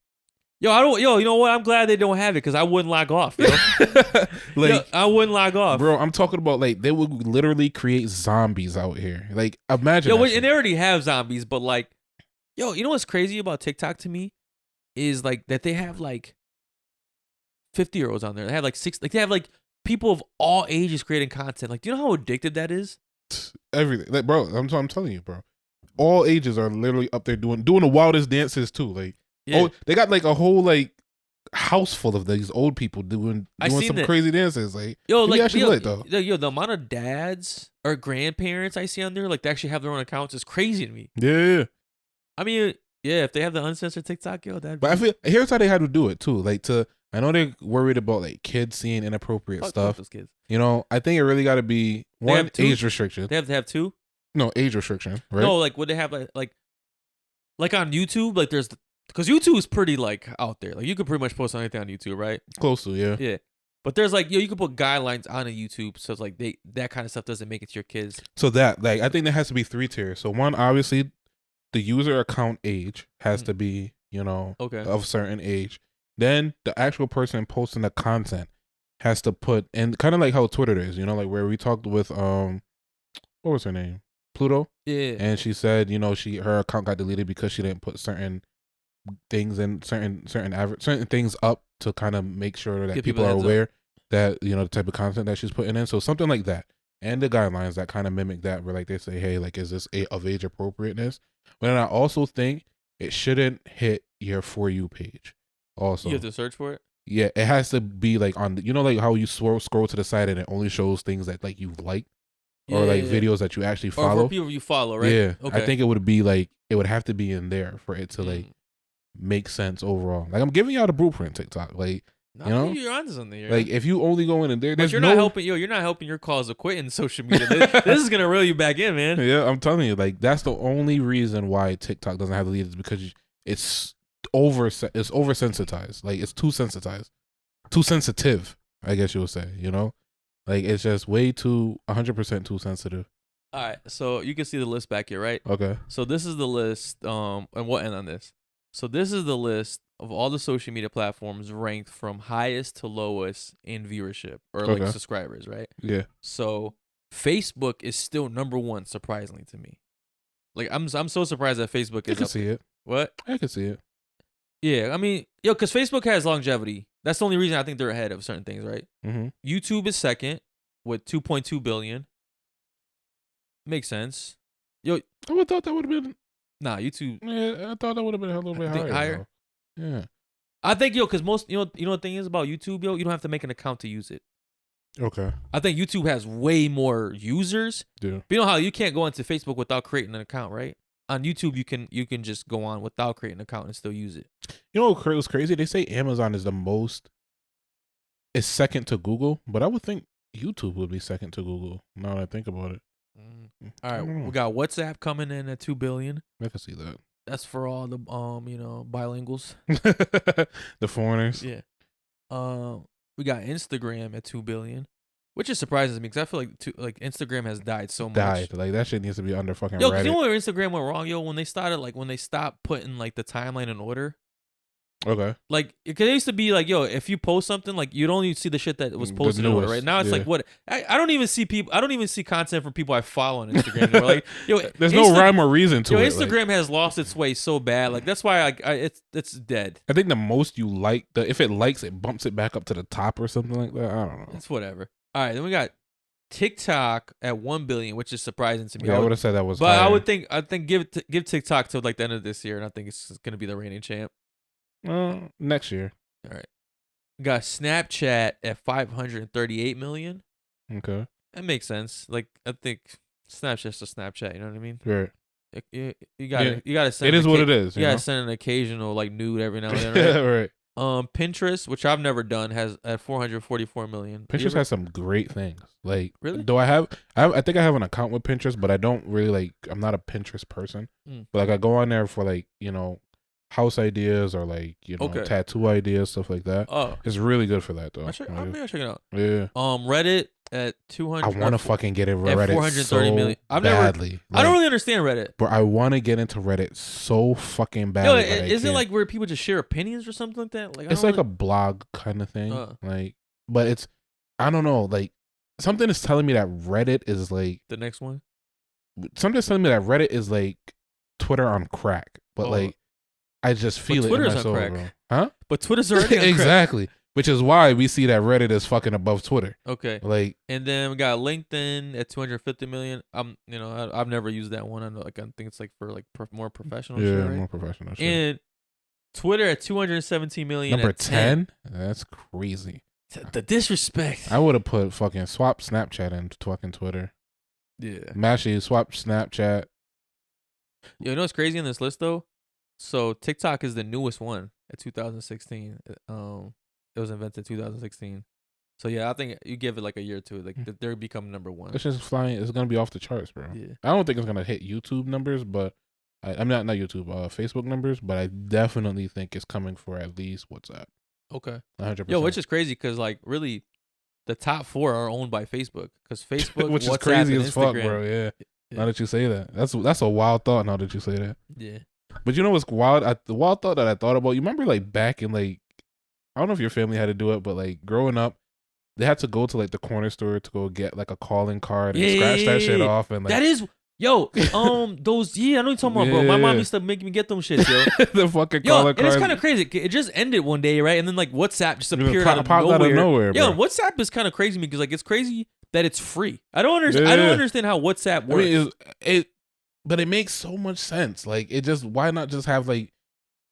S1: You know what? I'm glad they don't have it because I wouldn't log off. I wouldn't log off,
S2: bro. I'm talking about like they would literally create zombies out here. Like imagine.
S1: And they already have zombies, but like, you know what's crazy about TikTok to me is like that they have like 50-year-olds on there. They have like they have like people of all ages creating content. Like, do you know how addictive that is?
S2: Everything, like, bro. I'm telling you, bro. All ages are literally up there doing the wildest dances too. Like, they got like a whole like house full of these old people doing some crazy dances. Like,
S1: the amount of dads or grandparents I see on there, like they actually have their own accounts, is crazy to me.
S2: Yeah.
S1: I mean, if they have the uncensored TikTok, that.
S2: But I feel here's how they had to do it too. Like I know they're worried about like kids seeing inappropriate stuff.
S1: Those kids.
S2: I think it really got to be one age restriction.
S1: They have to have two.
S2: No, age restriction, right?
S1: No, like would they have like on YouTube? Like there's because YouTube is pretty like out there. Like you could pretty much post anything on YouTube, right?
S2: Close to, yeah.
S1: Yeah, But there's like, you can put guidelines on a YouTube, so it's like that kind of stuff doesn't make it to your kids.
S2: So that, like, I think there has to be 3 tiers. So one, obviously, the user account age has to be, of certain age. Then the actual person posting the content has to put, and kind of like how Twitter is, like where we talked with what was her name? Pluto.
S1: Yeah.
S2: And she said, her account got deleted because she didn't put certain things and certain things up to kind of make sure that people are aware that the type of content that she's putting in. So something like that, and the guidelines that kind of mimic that, where like they say, hey, like, is this of age appropriateness? But then I also think it shouldn't hit your For You page. Also,
S1: you have to search for it.
S2: Yeah, it has to be like on like how you scroll to the side and it only shows things that like you've liked. Or videos that you actually follow.
S1: Or for people you follow, right?
S2: Yeah. Okay. I think it would be like, it would have to be in there for it to like make sense overall. Like, I'm giving y'all the blueprint, TikTok. Like,
S1: you're onto something here.
S2: Like, if you only go in there,
S1: but you're not helping. You're not helping your cause of quitting social media. This is gonna reel you back in, man.
S2: Yeah, I'm telling you, like, that's the only reason why TikTok doesn't have the lead, is because it's oversensitized. Like, it's too sensitized, too sensitive, I guess you would say. Like, it's just way too 100% too sensitive.
S1: All right, so you can see the list back here, right?
S2: Okay.
S1: So this is the list, and we'll end on this. So this is the list of all the social media platforms ranked from highest to lowest in viewership or like subscribers, right?
S2: Yeah.
S1: So Facebook is still number 1, surprisingly to me. Like, I'm so surprised that Facebook is.
S2: I can see it.
S1: What?
S2: I can see it.
S1: Yeah, I mean, because Facebook has longevity. That's the only reason I think they're ahead of certain things, right?
S2: Mm-hmm.
S1: YouTube is second with 2.2 billion. Makes sense.
S2: I would have thought that would have been.
S1: Nah, YouTube.
S2: Yeah, I thought that would have been a little bit higher. Yeah.
S1: I think, because most, the thing is about YouTube, you don't have to make an account to use it.
S2: Okay.
S1: I think YouTube has way more users.
S2: Yeah.
S1: But you know how you can't go into Facebook without creating an account, right? On YouTube, you can just go on without creating an account and still use it.
S2: You know what was crazy? They say Amazon is second to Google, but I would think YouTube would be second to Google. Now that I think about it.
S1: All right, we got WhatsApp coming in at 2 billion.
S2: I can see that.
S1: That's for all the bilinguals,
S2: the foreigners.
S1: Yeah. We got Instagram at 2 billion. Which is surprising to me, because I feel like Instagram has died so much.
S2: Like, that shit needs to be under fucking
S1: Reddit.
S2: Reddit.
S1: You know where Instagram went wrong, when they stopped putting like the timeline in order.
S2: Okay.
S1: Like, it used to be like, if you post something, like, you'd only see the shit that was posted in order, right? Now it's like, what? I don't even see content from people I follow on Instagram anymore. Like,
S2: there's no rhyme or reason to it.
S1: Instagram has lost its way so bad. Like, that's why it's dead.
S2: I think the most you like, if it likes, it bumps it back up to the top or something like that. I don't know.
S1: It's whatever. All right, then we got TikTok at 1 billion, which is surprising to me.
S2: Yeah, I would have said that was.
S1: But
S2: higher.
S1: I think give TikTok till like the end of this year, and I think it's gonna be the reigning champ.
S2: Next year.
S1: All right. We got Snapchat at 538 million.
S2: Okay.
S1: That makes sense. Like, I think Snapchat's a Snapchat. You know what I mean?
S2: Right.
S1: You gotta send.
S2: It is what it is.
S1: You gotta send an occasional like nude every now and then. Right?
S2: Right.
S1: Pinterest, which I've never done, has at 444 million.
S2: Pinterest has some great things. Like,
S1: really?
S2: Though I think I have an account with Pinterest, but I don't really I'm not a Pinterest person. But like, I go on there for like, house ideas or like, tattoo ideas, stuff like that. Oh, it's really good for that though.
S1: Maybe I'll check it out.
S2: Yeah.
S1: Reddit at 200.
S2: I want to fucking get into Reddit 430 million.
S1: Badly. I don't really understand Reddit.
S2: But I want to get into Reddit so fucking badly.
S1: Is it like where people just share opinions or something like that? Like,
S2: it's like a blog kind of thing. Like, but it's, I don't know. Like, something is telling me that Reddit is like
S1: the next one.
S2: Something's telling me that Reddit is like Twitter on crack. But like, I just feel it
S1: Twitter's
S2: in my soul,
S1: on crack.
S2: bro. Huh?
S1: But Twitter's already on crack.
S2: Exactly. Which is why we see that Reddit is fucking above Twitter.
S1: Okay.
S2: Like,
S1: and then we got LinkedIn at 250 million. I've never used that one. I think it's like for like more professional shit, right?
S2: More professional shit.
S1: And Twitter at 217 million.
S2: Number 10? That's crazy.
S1: The disrespect.
S2: I would have put fucking swap Snapchat and fucking Twitter.
S1: Yeah.
S2: Mashy, swap Snapchat.
S1: You know what's crazy on this list though? So TikTok is the newest one at 2016. It was invented in 2016. So yeah, I think you give it like a year or two, like they're becoming number one.
S2: It's just flying. It's gonna be off the charts, bro.
S1: Yeah.
S2: I don't think it's gonna hit YouTube numbers, but I'm not YouTube, Facebook numbers, but I definitely think it's coming for at least WhatsApp.
S1: Okay.
S2: 100%.
S1: Yo, which is crazy because like really the top 4 are owned by Facebook because Facebook,
S2: which is
S1: WhatsApp,
S2: crazy
S1: and
S2: as fuck,
S1: Instagram.
S2: bro. Yeah. Now that you say that, that's a wild thought. Now that you say that,
S1: Yeah.
S2: but you know what's wild? The wild thought that I thought about. You remember like back in like, I don't know if your family had to do it, but like growing up, they had to go to like the corner store to go get like a calling card and scratch that shit off and like
S1: that is. Yo, those I know you're talking about, bro. My mom used to make me get them shit, yo.
S2: The fucking calling card.
S1: And it's kind of crazy. It just ended one day, right? And then like WhatsApp just appeared out of nowhere.
S2: Bro.
S1: Yo, WhatsApp is kind of crazy to me because like it's crazy that it's free. I don't understand. I don't understand how WhatsApp works.
S2: I mean, but it makes so much sense. Like it just, why not just have like,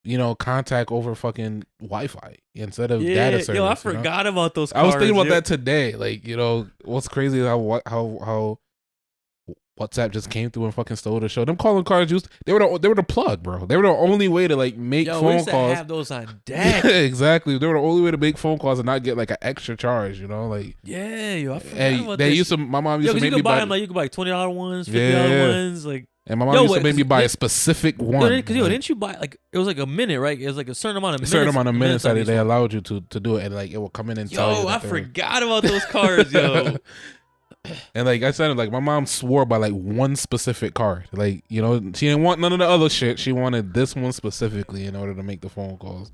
S2: you know, contact over fucking Wi-Fi instead of data service?
S1: Yo, I forgot about those cards.
S2: I was thinking about that today. Like, you know, what's crazy is how WhatsApp just came through and fucking stole the show. Them calling cards they were the plug, bro. They were the only way to like make phone
S1: we used
S2: calls.
S1: To have those on deck.
S2: Exactly. They were the only way to make phone calls and not get like an extra charge. You know, like
S1: I forgot about
S2: they
S1: this.
S2: used to. My mom used to make me buy them.
S1: Like you could buy $20 ones, $50 ones, like.
S2: And my mom used to make me buy a specific one.
S1: Because didn't you buy like it was like a minute, right? It was like a certain amount of minutes.
S2: A certain amount of minutes that they allowed you to do it, and like it will come in and tell you.
S1: Yo, I forgot about those cards, yo.
S2: And like I said, like my mom swore by like one specific card. Like, you know, she didn't want none of the other shit. She wanted this one specifically in order to make the phone calls.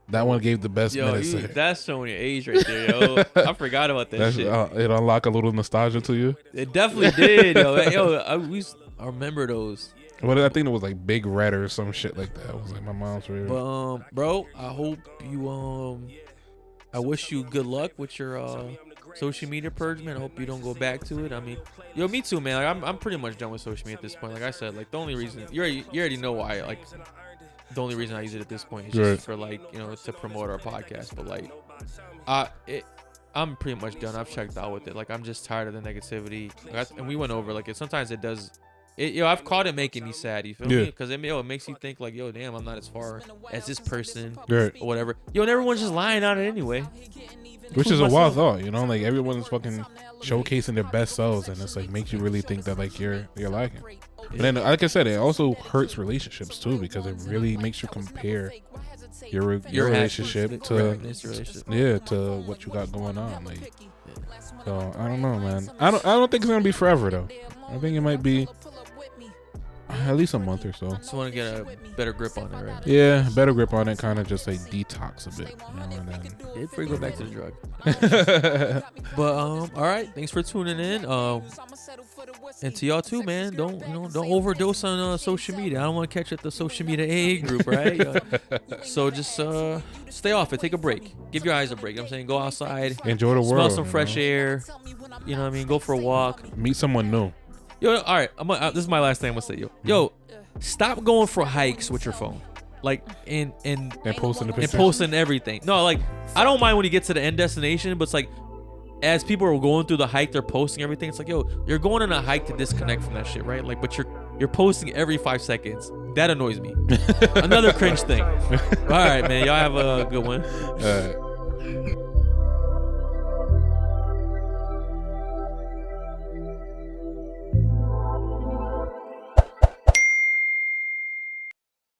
S2: That one gave the best minutes.
S1: That's showing your age right there, yo. I forgot about that shit.
S2: It unlocked a little nostalgia to you.
S1: It definitely did, yo. I remember those.
S2: Well, I think it was like Big Red or some shit like that. It was like my mom's favorite.
S1: But bro, I hope you I wish you good luck with your social media purge, man. I hope you don't go back to it. I mean, yo, me too, man. Like, I'm pretty much done with social media at this point. Like I said, like the only reason you already know why. Like the only reason I use it at this point is just for like, you know, to promote our podcast. But like, I'm pretty much done. I've checked out with it. Like I'm just tired of the negativity. And we went over like sometimes it does. I've caught it making me sad. You feel me? Because it makes you think like, yo, damn, I'm not as far as this person or whatever. Yo, and everyone's just lying on it anyway.
S2: Which is a wild thought, you know? Like everyone's fucking showcasing their best selves, and it's like makes you really think that like you're lacking. But then, like I said, it also hurts relationships too because it really makes you compare your relationship to what you got going on. Like, so I don't know, man. I don't think it's gonna be forever though. I think it might be at least a month or so.
S1: Just want to get a better grip on it, right?
S2: Yeah, better grip on it. Kind of just like detox a bit, you know, and then
S1: before you go back to the drug. But all right, thanks for tuning in. And to y'all too, man. Don't overdose on social media. I don't want to catch at the social media AA group, right? So just stay off it. Take a break. Give your eyes a break. You know what I'm saying, go outside,
S2: enjoy the world,
S1: smell some fresh air. You know what I mean? Go for a walk.
S2: Meet someone new.
S1: Yo, all right. This is my last thing I'm gonna say. Yo, stop going for hikes with your phone, like and
S2: posting the pictures.
S1: and posting everything. No, like I don't mind when you get to the end destination, but it's like as people are going through the hike, they're posting everything. It's like, yo, you're going on a hike to disconnect from that shit, right? Like, but you're posting every 5 seconds. That annoys me. Another cringe thing. All right, man. Y'all have a good one.
S2: All right.